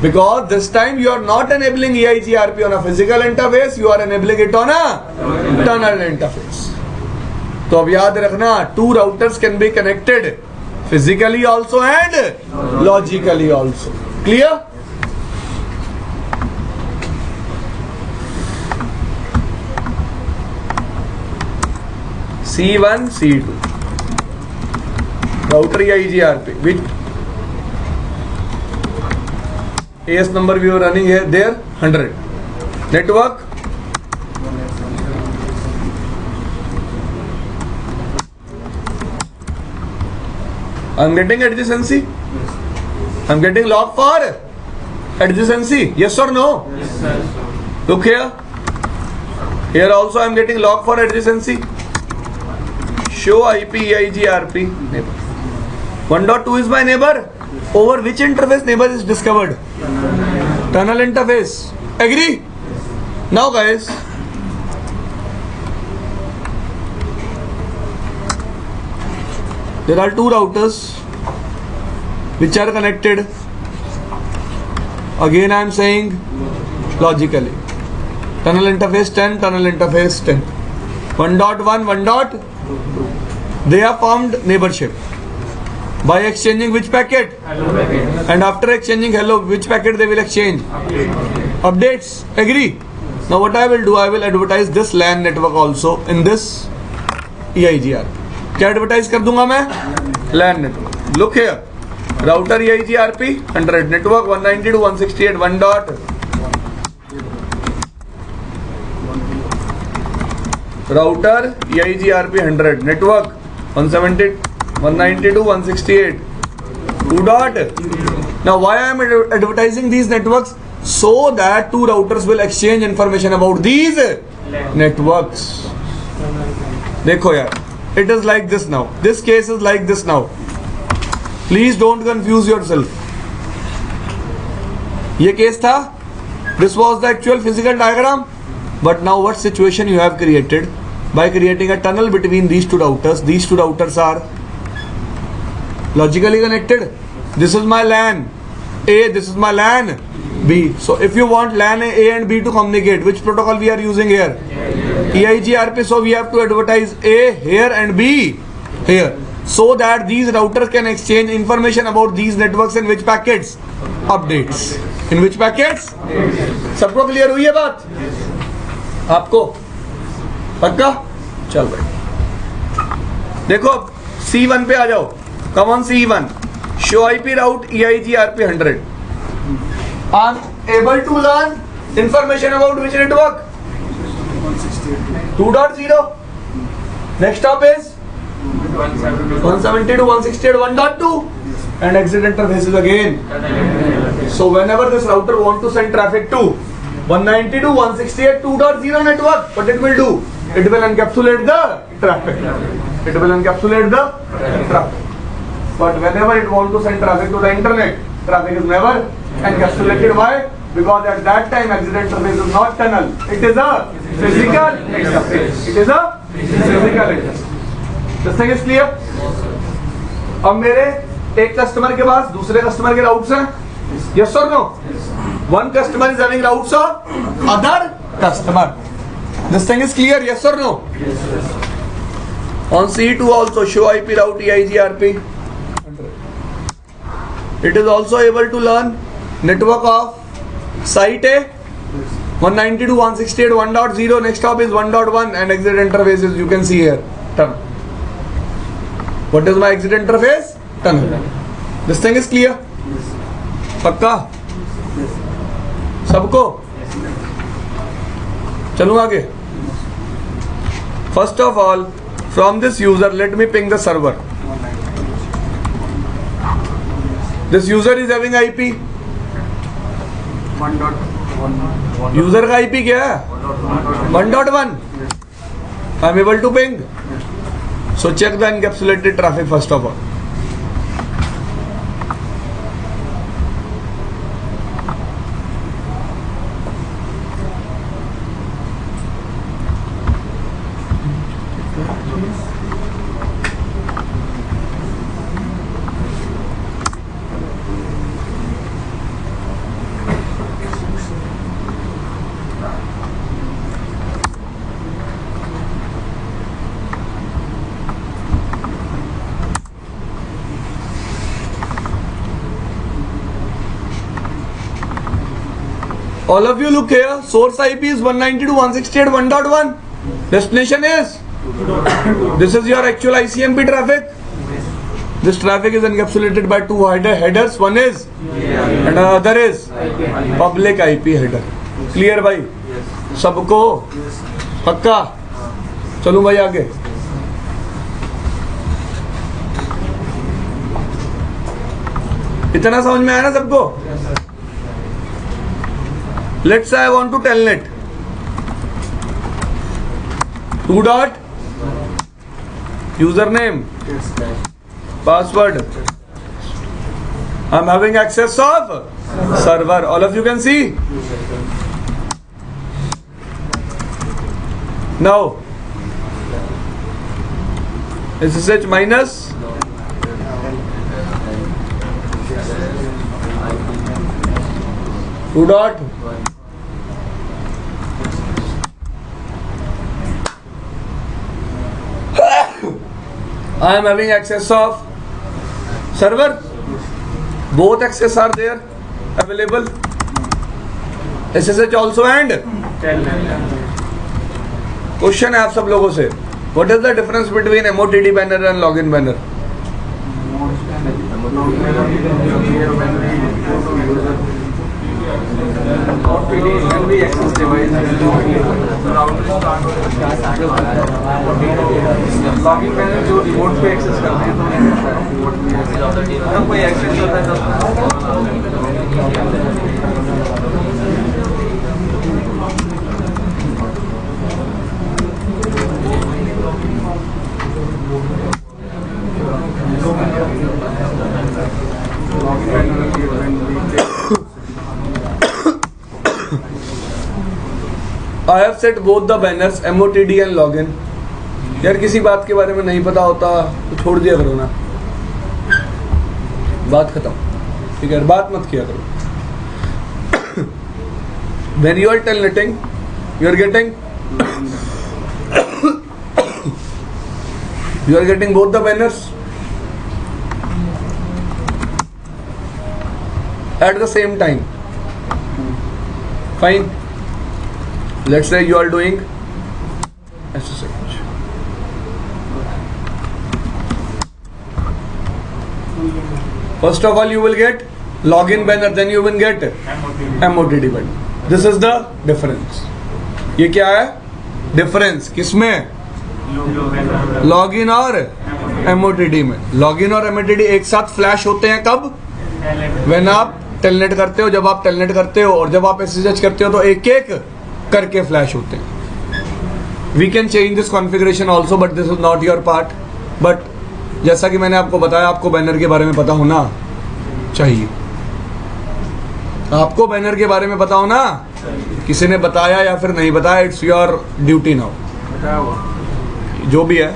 Because this time you are not enabling EIGRP on a physical interface, you are enabling it on a tunnel interface. तो अब याद रखना, 2 routers can be connected physically also and logically also. Clear? C1, C2. Router EIGRP. Which AS number we are running here? There 100. Network. I'm getting adjacency. I'm getting log for adjacency. Yes or no? Yes, sir. Look here. Here also I'm getting log for adjacency. Show IP EIGRP neighbor. 1.2 is my neighbor. Over which interface neighbor is discovered? Tunnel interface. Agree? Now guys, there are 2 routers which are connected. Again I am saying logically. Tunnel interface 10, tunnel interface 10. 1.1, 1. They have formed neighborship by exchanging which packet? Hello packet. And after exchanging hello, which packet they will exchange? Updates. Agree? Now what I will do, I will advertise this LAN network also in this EIGRP. क्या advertise कर दूंगा मैं? LAN network. Look here. Router EIGRP 100. Network 192.168. 1 dot. Router EIGRP 100. Network 192.168. 2 dot. Now why I am advertising these networks? So that 2 routers will exchange information about these networks. देखो यार. It is like this now. This case is like this now. Please don't confuse yourself. ये case था. This was the actual physical diagram. But now what situation you have created by creating a tunnel between these 2 routers. These 2 routers are logically connected. This is my LAN A. This is my LAN B. So if you want LAN A and B to communicate, which protocol we are using here? EIGRP. So we have to advertise A here and B here. so that these routers can exchange information about these networks in which packets updates, in which packets. सबको clear हुई है बात? आपको पक्का? चल भाई देखो C1 पे आ जाओ. Come on C1. Show IP route EIGRP 100. I'm able to learn information about which network? 2.0. Next stop is 170 to 168 1.2 and exit interfaces again. So whenever this router want to send traffic to 190 to 168 2.0 network, what it will do? It will encapsulate the traffic. It will encapsulate the traffic. But whenever it want to send traffic to the internet, traffic is never encapsulated. Why? Because at that time exit interface is not tunnel. It is a physical interface. It is a physical interface. This thing is clear? अब मेरे एक customer के पास दूसरे customer के routes हैं. Yes or no? One customer is having routes of other customer. This thing is clear? Yes or no? On C2 also show IP route EIGRP. It is also able to learn network of site A 190 to 168 1.0. Next stop is 1.1 and exit interfaces you can see here. Tunnel. What is my exit interface? Tunnel. This thing is clear? पक्का? सबको? चलूं आगे. First of all, from this user, let me ping the server. This user is having IP. 1.1. User का IP क्या है? 1.1. I'm able to ping. So check the encapsulated traffic first of all. All of you look here. Source IP is 190 to 168 1.1. Destination is? This is your actual ICMP traffic. This traffic is encapsulated by two headers. One is and another is public IP header. Clear भाई? सबको? पक्का? चलूं भाई आगे. इतना समझ में आया ना सबको? Let's say I want to telnet. 2 dot username, password. I'm having access of server. All of you can see. Now SSH minus two dot I am having access of server. Both access are there available. SSH also and question है आप सब लोगों से. What is the difference between MOTD banner and login banner? When we access device, login मैंने जो remote पे access करते हैं तो जब कोई एक्सेस करता है I have set both the banners MOTD and login. यार किसी बात के बारे में नहीं पता होता तो छोड़ दिया करो ना. बात खत्म. ठीक है, बात मत किया करो. When you are telnetting, you are getting both the banners at the same time. Fine. Let's say you are doing SSH. First of all, you will get login banner, then you will get MOTD banner. This is the difference. ये क्या है? Difference किसमें? Login और MOTD में. Login और MOTD एक साथ flash होते हैं कब? When आप टेलनेट करते हो, जब आप टेलनेट करते हो, और जब आप SSH करते हो तो एक एक करके फ्लैश होते हैं. We can change this configuration also, but this is not your part. But जैसा कि मैंने आपको बताया, आपको बैनर के बारे में पता होना चाहिए. आपको बैनर के बारे में पता होना, किसी ने बताया या फिर नहीं बताया, इट्स योर ड्यूटी नाउ. जो भी है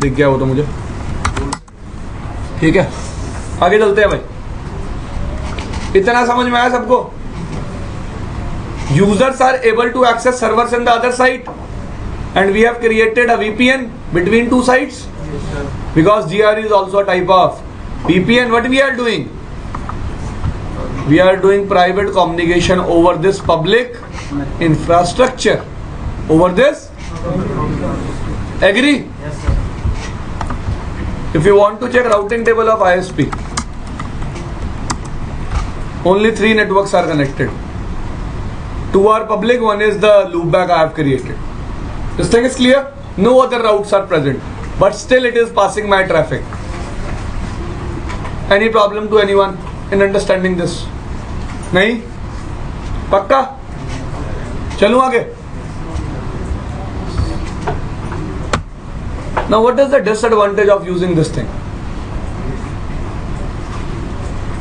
दिख गया वो तो मुझे. ठीक है, आगे चलते हैं भाई. इतना समझ में आया सबको? Users are able to access servers in the other site, and we have created a VPN between two sites, because GRE is also a type of VPN. What we are doing? We are doing private communication over this public infrastructure. Over this? Agree? Yes, sir. If you want to check routing table of ISP, only 3 networks are connected. 2 are public, one is the loopback I have created. This thing is clear? No other routes are present, but still it is passing my traffic. Any problem to anyone in understanding this? नहीं? पक्का? चलूं आगे? Now what is the disadvantage of using this thing?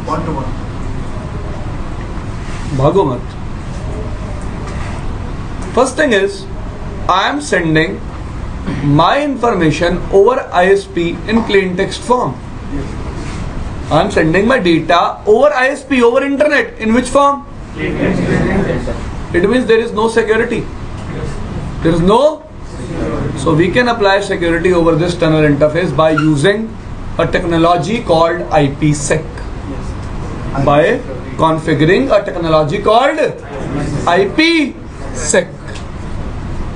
One-to-one. भागो मत. First thing is, I am sending my information over ISP in plain text form. I am sending my data over ISP, over internet. In which form? It means there is no security. There is no. So we can apply security over this tunnel interface by using a technology called IPsec. By configuring a technology called IPsec.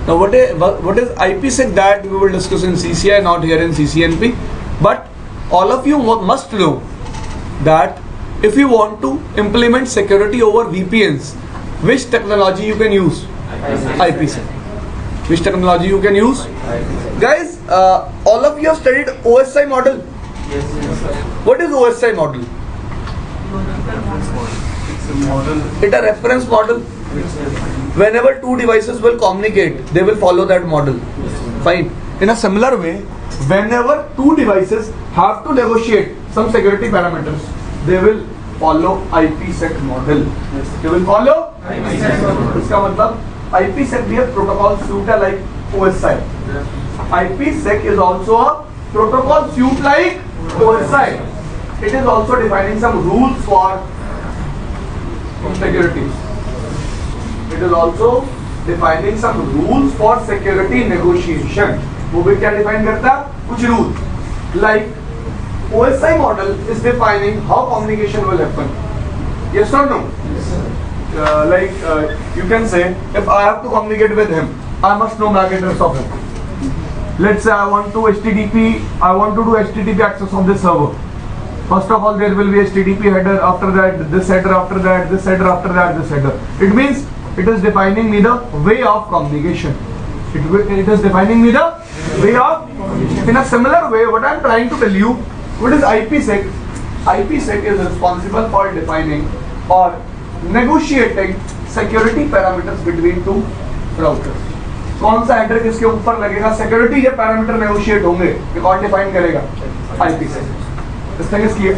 Now what is IPsec? That we will discuss in CCI, not here in CCNP. But all of you must know that if you want to implement security over VPNs, which technology you can use? IPsec. Which technology you can use? Guys, all of you have studied OSI model. Yes, sir. What is OSI model? It's a model. It's a reference model. Whenever 2 devices will communicate, they will follow that model. Fine. In a similar way, whenever 2 devices have to negotiate some security parameters, they will follow IPsec model. They will follow IPsec model. इसका मतलब IPsec भी एक protocol suite है like OSI. IPsec is also a protocol suite like OSI. It is also defining some rules for security. It is also defining some rules for security negotiation. वो भी क्या define करता है? कुछ rules like OSI model is defining how communication will happen. Yes or no? Yes, sir. You can say, if I have to communicate with him, I must know MAC address of him. Let's say I want to do HTTP access of this server. First of all, there will be HTTP header, after that this header, after that this header, after that this header. It means it is defining me the way of communication. It is defining me the way of communication. In a similar way, what I am trying to tell you, what is IPsec? IPsec is responsible for defining or negotiating security parameters between 2 routers. कौन सा header किसके ऊपर लगेगा, security जब parameter negotiate होंगे ये कौन define करेगा? IPsec. This thing is clear.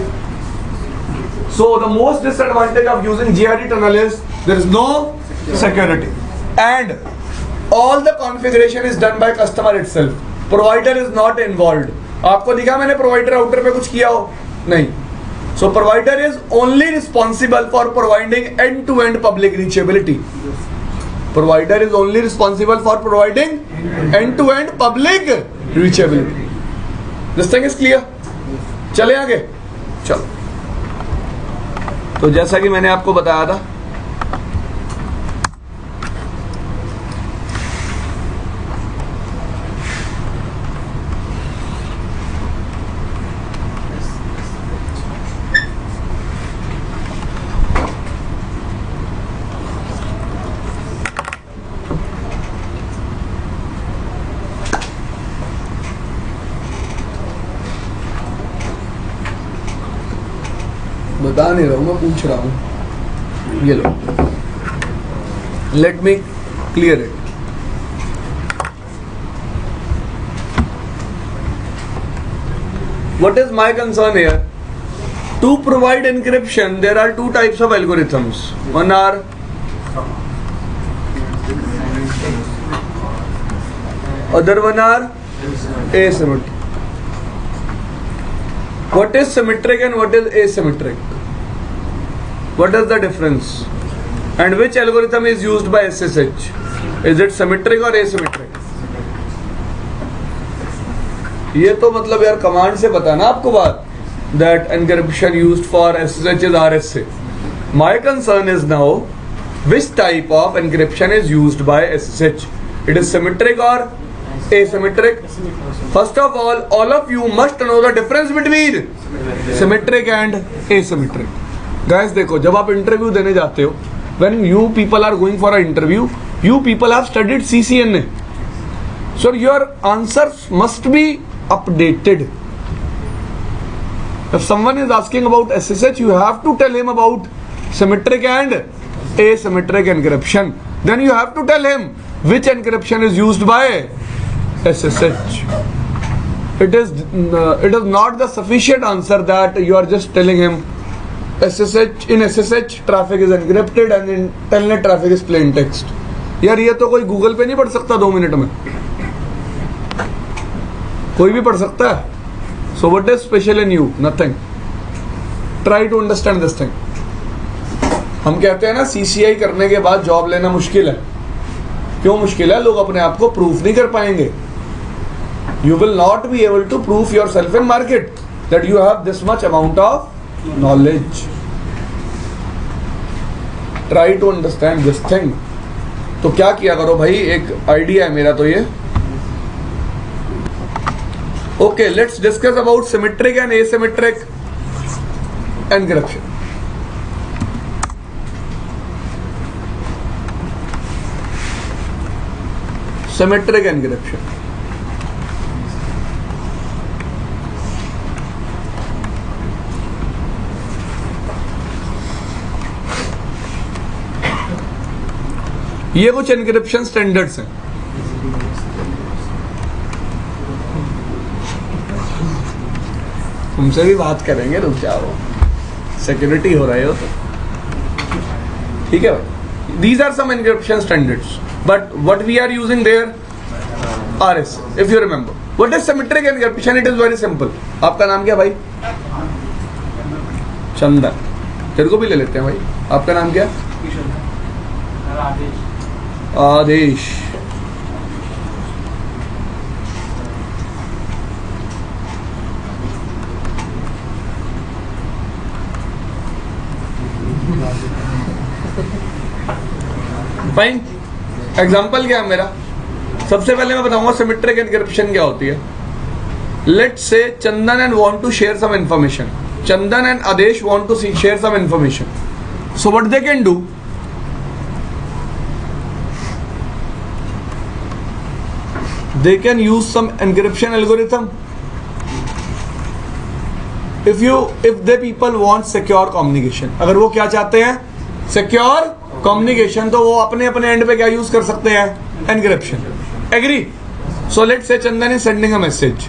So the most disadvantage of using GRE tunnel is there is no security, and all the configuration is done by customer itself. Provider is not involved. आपको दिखा मैंने provider router पे कुछ किया हो? नहीं. So provider is only responsible for providing end-to-end public reachability. Provider is only responsible for providing end-to-end public reachability. This thing is clear. चले आगे. चलो. तो जैसा कि मैंने आपको बताया था, बता नहीं रहा हूं, मैं पूछ रहा हूं। ये लो, let me clear it. What is my concern here? To provide encryption, there are two types of algorithms. One are other one are asymmetric. What is symmetric and what is asymmetric? What is the difference? And which algorithm is used by SSH? Is it symmetric or asymmetric? ये तो मतलब यार command से पता ना आपको बात, that encryption used for SSH is RSA. My concern is now which type of encryption is used by SSH. It is symmetric or asymmetric? First of all of you must know the difference between symmetric and asymmetric. Guys देखो, जब आप interview देने जाते हो, when you people are going for an interview, you people have studied CCNA. So your answers must be updated. If someone is asking about SSH, you have to tell him about symmetric and asymmetric encryption. Then you have to tell him which encryption is used by SSH. It is not the sufficient answer that you are just telling him SSH, in SSH traffic is encrypted and in telnet traffic is plain text. यार ये तो कोई Google पे नहीं पढ़ सकता 2 minute में, कोई भी पढ़ सकता है. So what is special in you? Nothing. Try to understand this thing. हम कहते हैं ना CCI करने के बाद जॉब लेना मुश्किल है. क्यों मुश्किल है? लोग अपने आप को प्रूफ नहीं कर पाएंगे. You will not be able to prove yourself in market that you have this much amount of knowledge. Try to understand this thing. तो क्या किया करो भाई, एक आइडिया है मेरा तो ये. Okay, let's discuss about symmetric and asymmetric encryption. Symmetric encryption. ये कुछ एनक्रिप्शन स्टैंडर्ड्स हैं. तुमसे भी बात करेंगे, रुक जाओ, सिक्योरिटी हो रही हो तो ठीक है भाई. These are some encryption standards, but what we are using there RSA. If you remember, what is symmetric encryption? It is very simple. आपका नाम क्या भाई? चंदन. तेरे को भी ले लेते हैं भाई. आपका नाम क्या? आदेश. फाइन. एग्जाम्पल क्या है मेरा? सबसे पहले मैं बताऊंगा सिमेट्रिक एनक्रिप्शन क्या होती है. Let's say Chandan and want to share some information. Chandan and Adesh want to share some information. So what they can do, they can use some encryption algorithm. If they people want secure communication, अगर वो क्या चाहते हैं? Secure communication, तो वो अपने and पे क्या यूज कर सकते हैं? Encryption. Agree? So let's say Chandan is sending a message.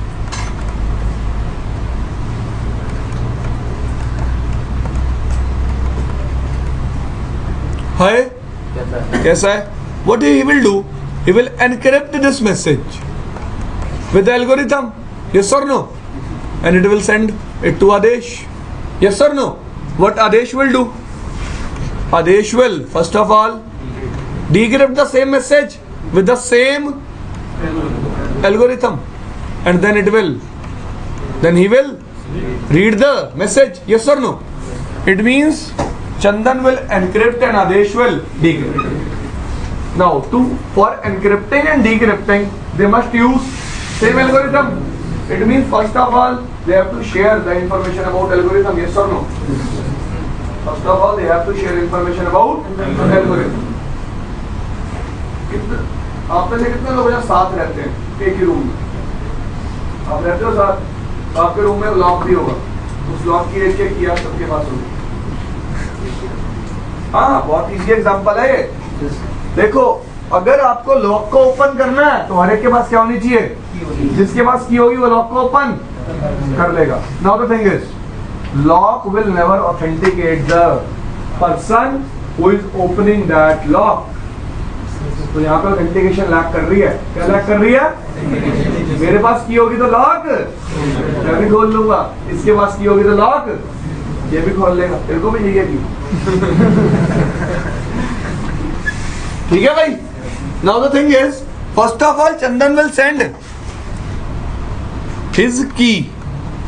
Hi, कैसा है? What he will do? He will encrypt this message with the algorithm. Yes or no? And it will send it to Adesh. Yes or no? What Adesh will do? Adesh will first of all decrypt the same message with the same algorithm, and then he will read the message. Yes or no? It means Chandan will encrypt and Adesh will decrypt. Now, for encrypting and decrypting, they must use same algorithm. It means first of all, they have to share the information about algorithm. Yes or no? First of all, they have to share information about algorithm. आप में से कितने लोग यहाँ साथ रहते हैं एक ही रूम में? आप रहते हो साथ, तो आपके रूम में लॉक भी होगा, उस लॉक की एक की आप सबके पास होगी. हाँ, बहुत इजी एग्जांपल है ये. देखो, अगर आपको लॉक को ओपन करना है तो हर एक के पास क्या होनी चाहिए? जिसके पास की होगी वो लॉक को ओपन कर लेगा. Now the thing is, lock will never authenticate the person who is opening that lock. तो यहाँ पे ऑथेंटिकेशन लैक कर रही है. क्या लैक कर रही है? मेरे पास की होगी तो लॉक मैं भी खोल लूंगा, इसके पास की होगी तो लॉक ये भी खोल लेगा. तेरे को भी यही है की. ठीक है भाई. Now the thing is, first of all Chandan will send his key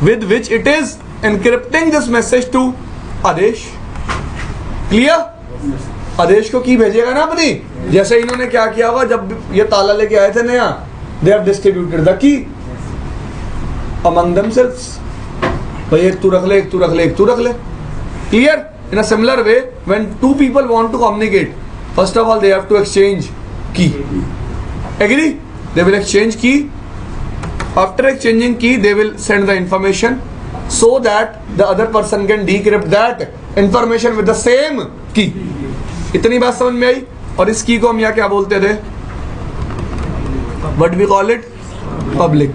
with which it is encrypting this message to Aadesh. Clear? Aadesh को की भेजेगा ना अपनी. जैसे इन्होंने क्या किया होगा जब ये ताला लेके आए थे नया, they have distributed the key among themselves. भाई एक तू रख ले, एक तू रख ले, एक तू रख ले. Clear? In a similar way, when two people want to communicate, first of all they have to exchange key. Agree? They will exchange key. After exchanging key, they will send the information so that the other person can decrypt that information with the same key. इतनी बात समझ में आई. और इस की को हम यहाँ क्या बोलते थे? What we call it? Public.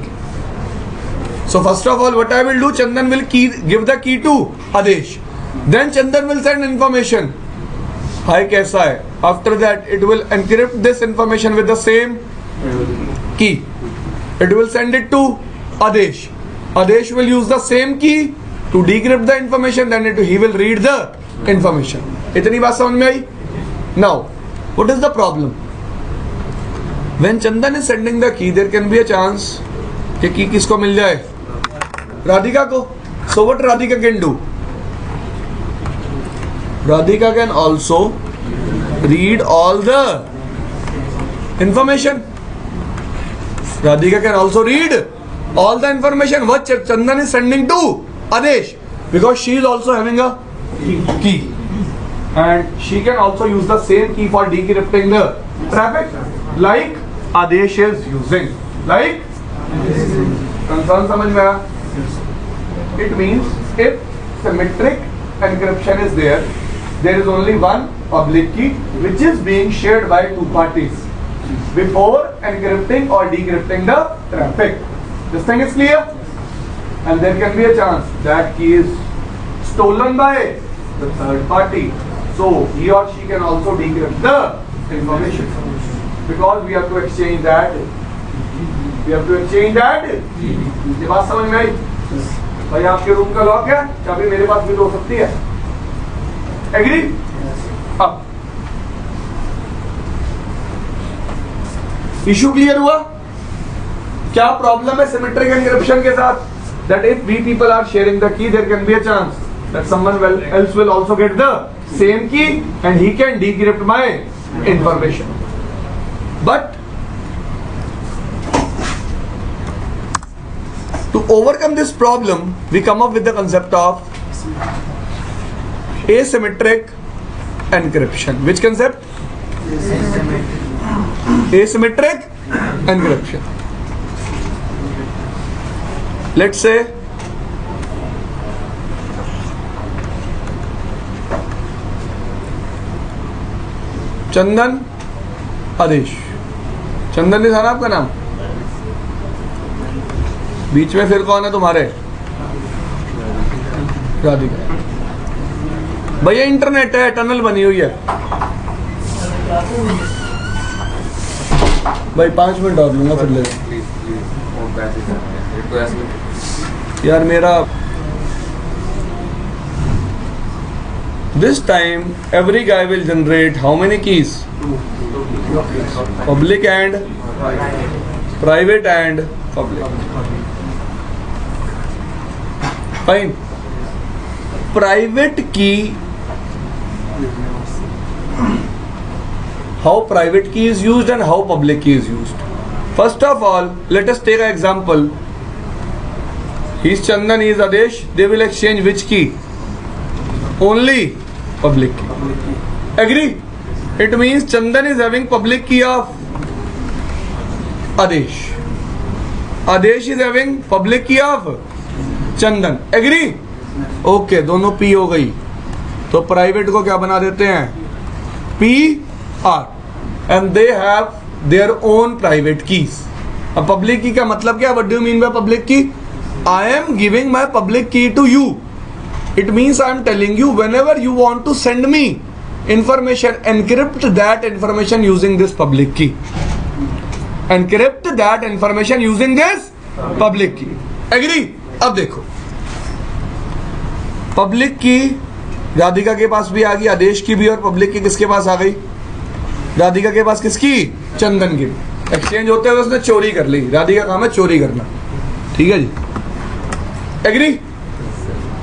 So first of all, what I will do, Chandan will give the key to Adesh. Then Chandan will send information. Hi, कैसा है? After that, it will encrypt this information with the same key. It will send it to Adesh. Adesh will use the same key to decrypt the information. Then he will read the information. इतनी बात समझ में आई? Now, what is the problem? When Chandan is sending the key, there can be a chance कि key किसको मिल जाए? राधिका को. So what Radhika can do? Radhika can also read all the information. Radhika can also read all the information what Chandan is sending to Adesh, because she is also having a key. And she can also use the same key for decrypting the traffic like Adesh is using. Like, concern समझ में आया? It means if symmetric encryption is there, there is only one public key which is being shared by two parties before encrypting or decrypting the traffic. This thing is clear? And there can be a chance that key is stolen by the third party. So he or she can also decrypt the information, because we have to exchange that. We have to exchange that. ये बात समझ में आई? भाई आपके room का lock है, चाबी मेरे पास भी तो हो सकती है. एग्री? अब इशू क्लियर हुआ? क्या प्रॉब्लम है सिमेट्रिक एन्क्रिप्शन के साथ? That if we people are sharing the key, there can be a chance that someone else will also get the same key and he can decrypt my information. But to overcome this problem, we come up with the concept of asymmetric encryption. Which concept? Asymmetric encryption. Let's say चंदन, आदेश. चंदन है ना आपका नाम? बीच में फिर कौन है तुम्हारे? राधिका. भैया इंटरनेट है, टनल बनी हुई है. भाई 5 मिनट और लूंगा फिर ले. यार मेरा this time every guy will generate how many keys? Public and private and public. Fine. Private key how private key is used and how public key is used. First of all, let us take an example. He is Chandan, he is Adesh. They will exchange which key? Only public key. Agree? It means Chandan is having public key of Adesh. Adesh is having public key of Chandan. Agree? Okay, दोनों P हो गई. तो private को क्या बना देते हैं? P R. And they have their own private keys. अब public key का मतलब क्या? What do you mean by public key? I am giving my public key to you. It means I am telling you whenever you want to send me information, encrypt that information using this public key. Encrypt that information using this public key. Agree? अब देखो, public की राधिका के पास भी आ गई, आदेश की भी, और public की किसके पास आ गई? राधिका के पास किसकी? चंदन की. एक्सचेंज होते हुए उसने चोरी कर ली. राधिका का काम है चोरी करना. ठीक है जी? Agree?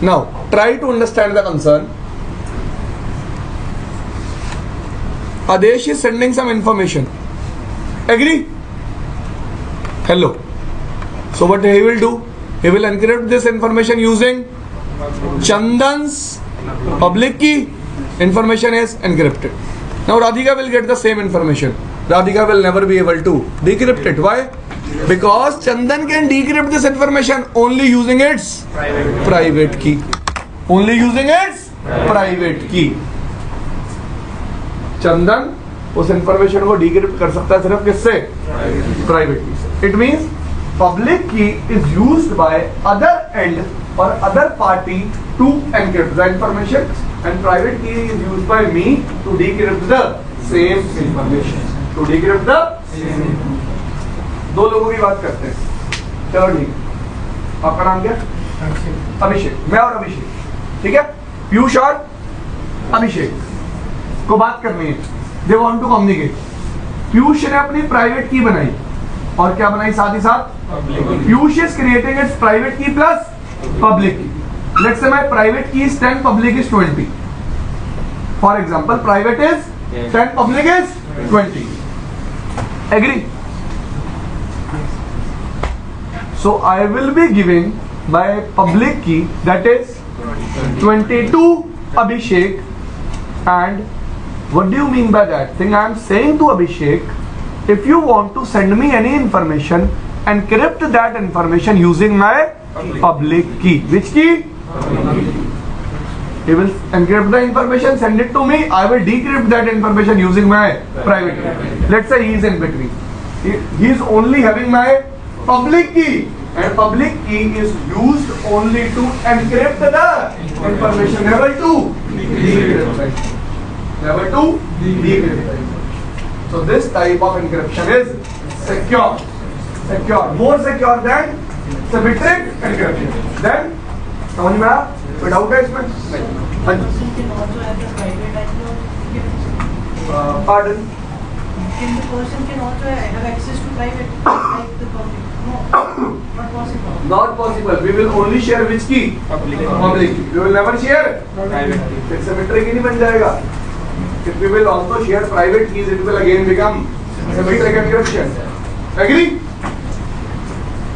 Now try to understand the concern. Aadesh is sending some information. Agree? Hello. So what he will do? He will encrypt this information using Chandan's public key. Information is encrypted. Now Radhika will get the same information. Radhika will never be able to decrypt it. Why? Because Chandan can decrypt this information only using its private key. Only using its private key. Chandan उस information को decrypt कर सकता है सिर्फ किससे? Private key से. It means public key is used by other end or other party to encrypt the information, and private key is used by me to decrypt the same information. To decrypt the same. दो लोगों की बात करते हैं. चलो ठीक. आपका नाम क्या? अभिषेक. मैं और अभिषेक. ठीक है? पीयूष और अभिषेक को बात करनी है. They want to communicate. Piyush ने अपनी प्राइवेट की बनाई और क्या बनाई साथ ही साथ? Piyush is creating its private key plus public key. Let's say my private key is 10, public is 20. For example, private is 10, public is 20. Agree? So I will be giving my public key, that is 20 to Abhishek. And what do you mean by that thing? I am saying to Abhishek, if you want to send me any information, encrypt that information using my public key. Which key? He will encrypt the information, send it to me. I will decrypt that information using my private key. Let's say he is in between. He is only having my public key, and public key is used only to encrypt the information, never to decrypt. Never to decrypt. So this type of encryption is secure. Secure, more secure than symmetric encryption. Then, समझ में आया? कोई doubt है इसमें? नहीं. हाँ जी. Pardon? Can the person can also have access to private like the public? No, not possible. Not possible. We will only share which key? Public key. We will never share private key. फिर symmetric ही नहीं बन जाएगा. If we will also share private keys, it will again become symmetric encryption. Agree?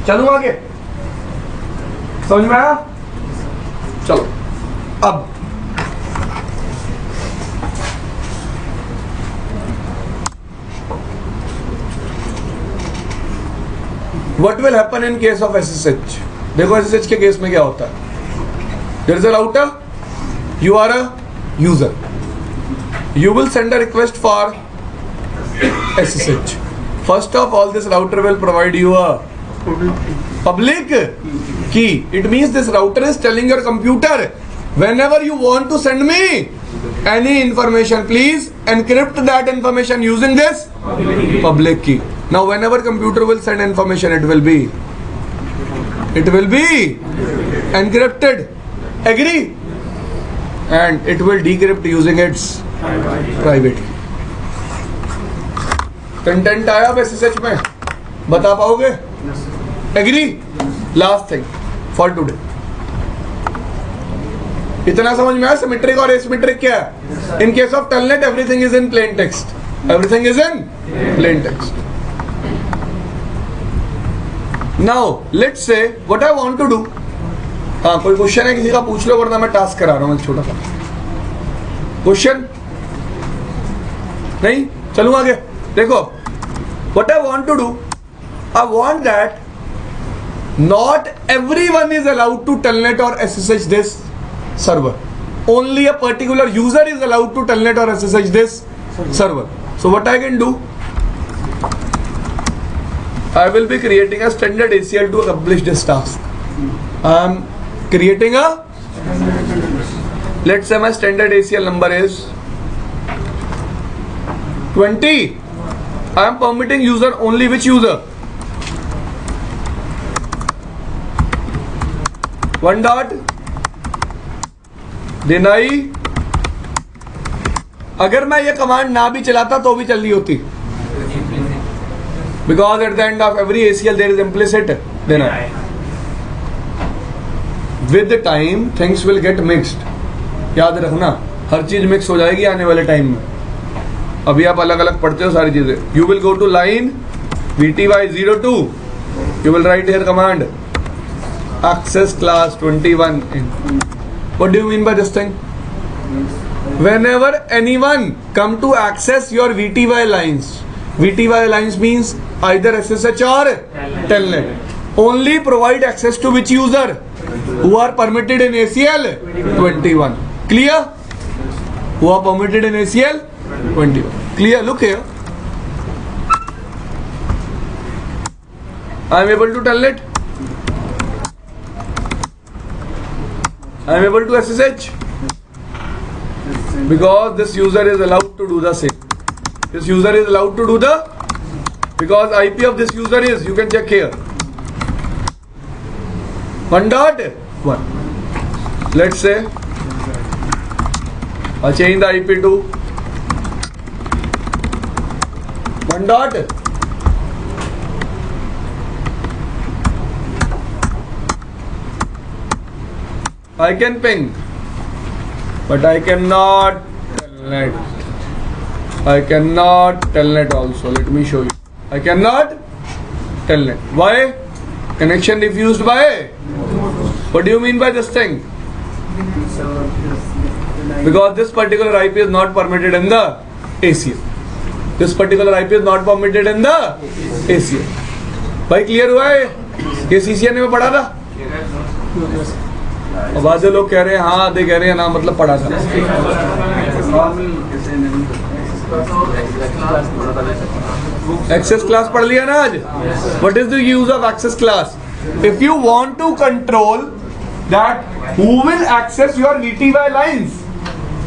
चलूं आगे? समझ में आया? चलो. अब what will happen in case of SSH? देखो SSH के केस में क्या होता है? There is a router. You are a user. You will send a request for SSH. First of all, this router will provide you a public key. It means this router is telling your computer, whenever you want to send me any information, please encrypt that information using this public key. Now whenever computer will send information, it will be encrypted. Agree? And it will decrypt using its private key. Content आया अब SSH में? बता पाओगे? Agree? Last thing for today. इतना समझ में आया symmetric और एसिमेट्रिक क्या है? In case of telnet everything is in plain text. Everything is in plain text. Now let's say what I want to do. हाँ, कोई क्वेश्चन है किसी का पूछ लो, वरना मैं टास्क करा रहा हूँ छोटा सा क्वेश्चन। नहीं, चलूँ आगे। देखो, what I want to do, I want that not everyone is allowed to telnet or SSH this server. Only a particular user is allowed to telnet or SSH this server. So what I can do, I will be creating a standard ACL to accomplish this task. I am creating a, let's say my standard ACL number is 20. I am permitting user only which user? One dot deny. अगर मैं ये command ना भी चलाता तो भी चल रही होती, because at the end of every ACL there is implicit deny. With the time things will get mixed. याद रखना, हर चीज मिक्स हो जाएगी आने वाले टाइम में। अभी आप अलग अलग पढ़ते हो सारी चीजें। You will go to line VTY02. You will write here command access class 21 in. What do you mean by this thing? Whenever anyone come to access your VTY lines means either SSH or telnet. Only provide access to which user? Who are permitted in ACL 21. Clear? Who are permitted in ACL 21. Clear? Look here. I am able to telnet. I am able to SSH. Because this user is allowed to do the same. This user is allowed to do the, because IP of this user is, you can check here, 1.1. Let's say I'll change the IP to 1. I can ping, but I cannot telnet. I cannot telnet also. Let me show you. I cannot telnet. Why? Connection refused by? What do you mean by this thing? Because this particular IP is not permitted in the ACL. This particular IP is not permitted in the ACL. भाई clear हुआ है? ये CCNA में पढ़ा था? और बाद से लोग कह रहे हैं हाँ, आधे कह रहे हैं ना, मतलब पढ़ा था। Access class पढ़ लिया ना आज? What is the use of access class? If you want to control that who will access your VTY lines,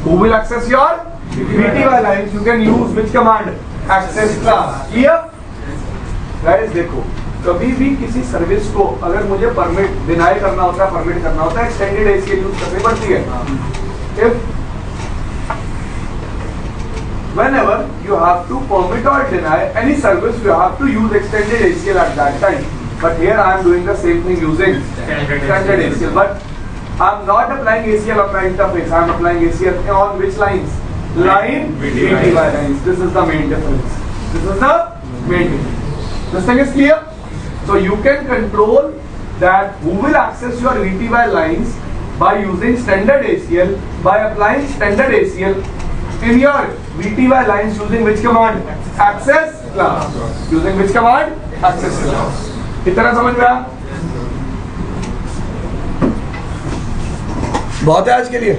who will access your VTY lines, you can use which command? Access class. Clear? Guys देखो, कभी भी किसी service को अगर मुझे permit deny करना होता है, परमिट करना होता है, एक्सटेंडेड ACL यूज करनी पड़ती है। If whenever you have to permit or deny any service, you have to use extended ACL at that time. But here I am doing the same thing using standard ACL. But I am not applying ACL on my interface. I am applying ACL on which lines? Line VTY lines. This is the main difference. This is the main difference. This thing is clear? So you can control that who will access your VTY lines by using standard ACL, by applying standard ACL in your VTY lines using which command? Access class. Using which command? Access class. इतना समझ में आया? बहुत है आज के लिए।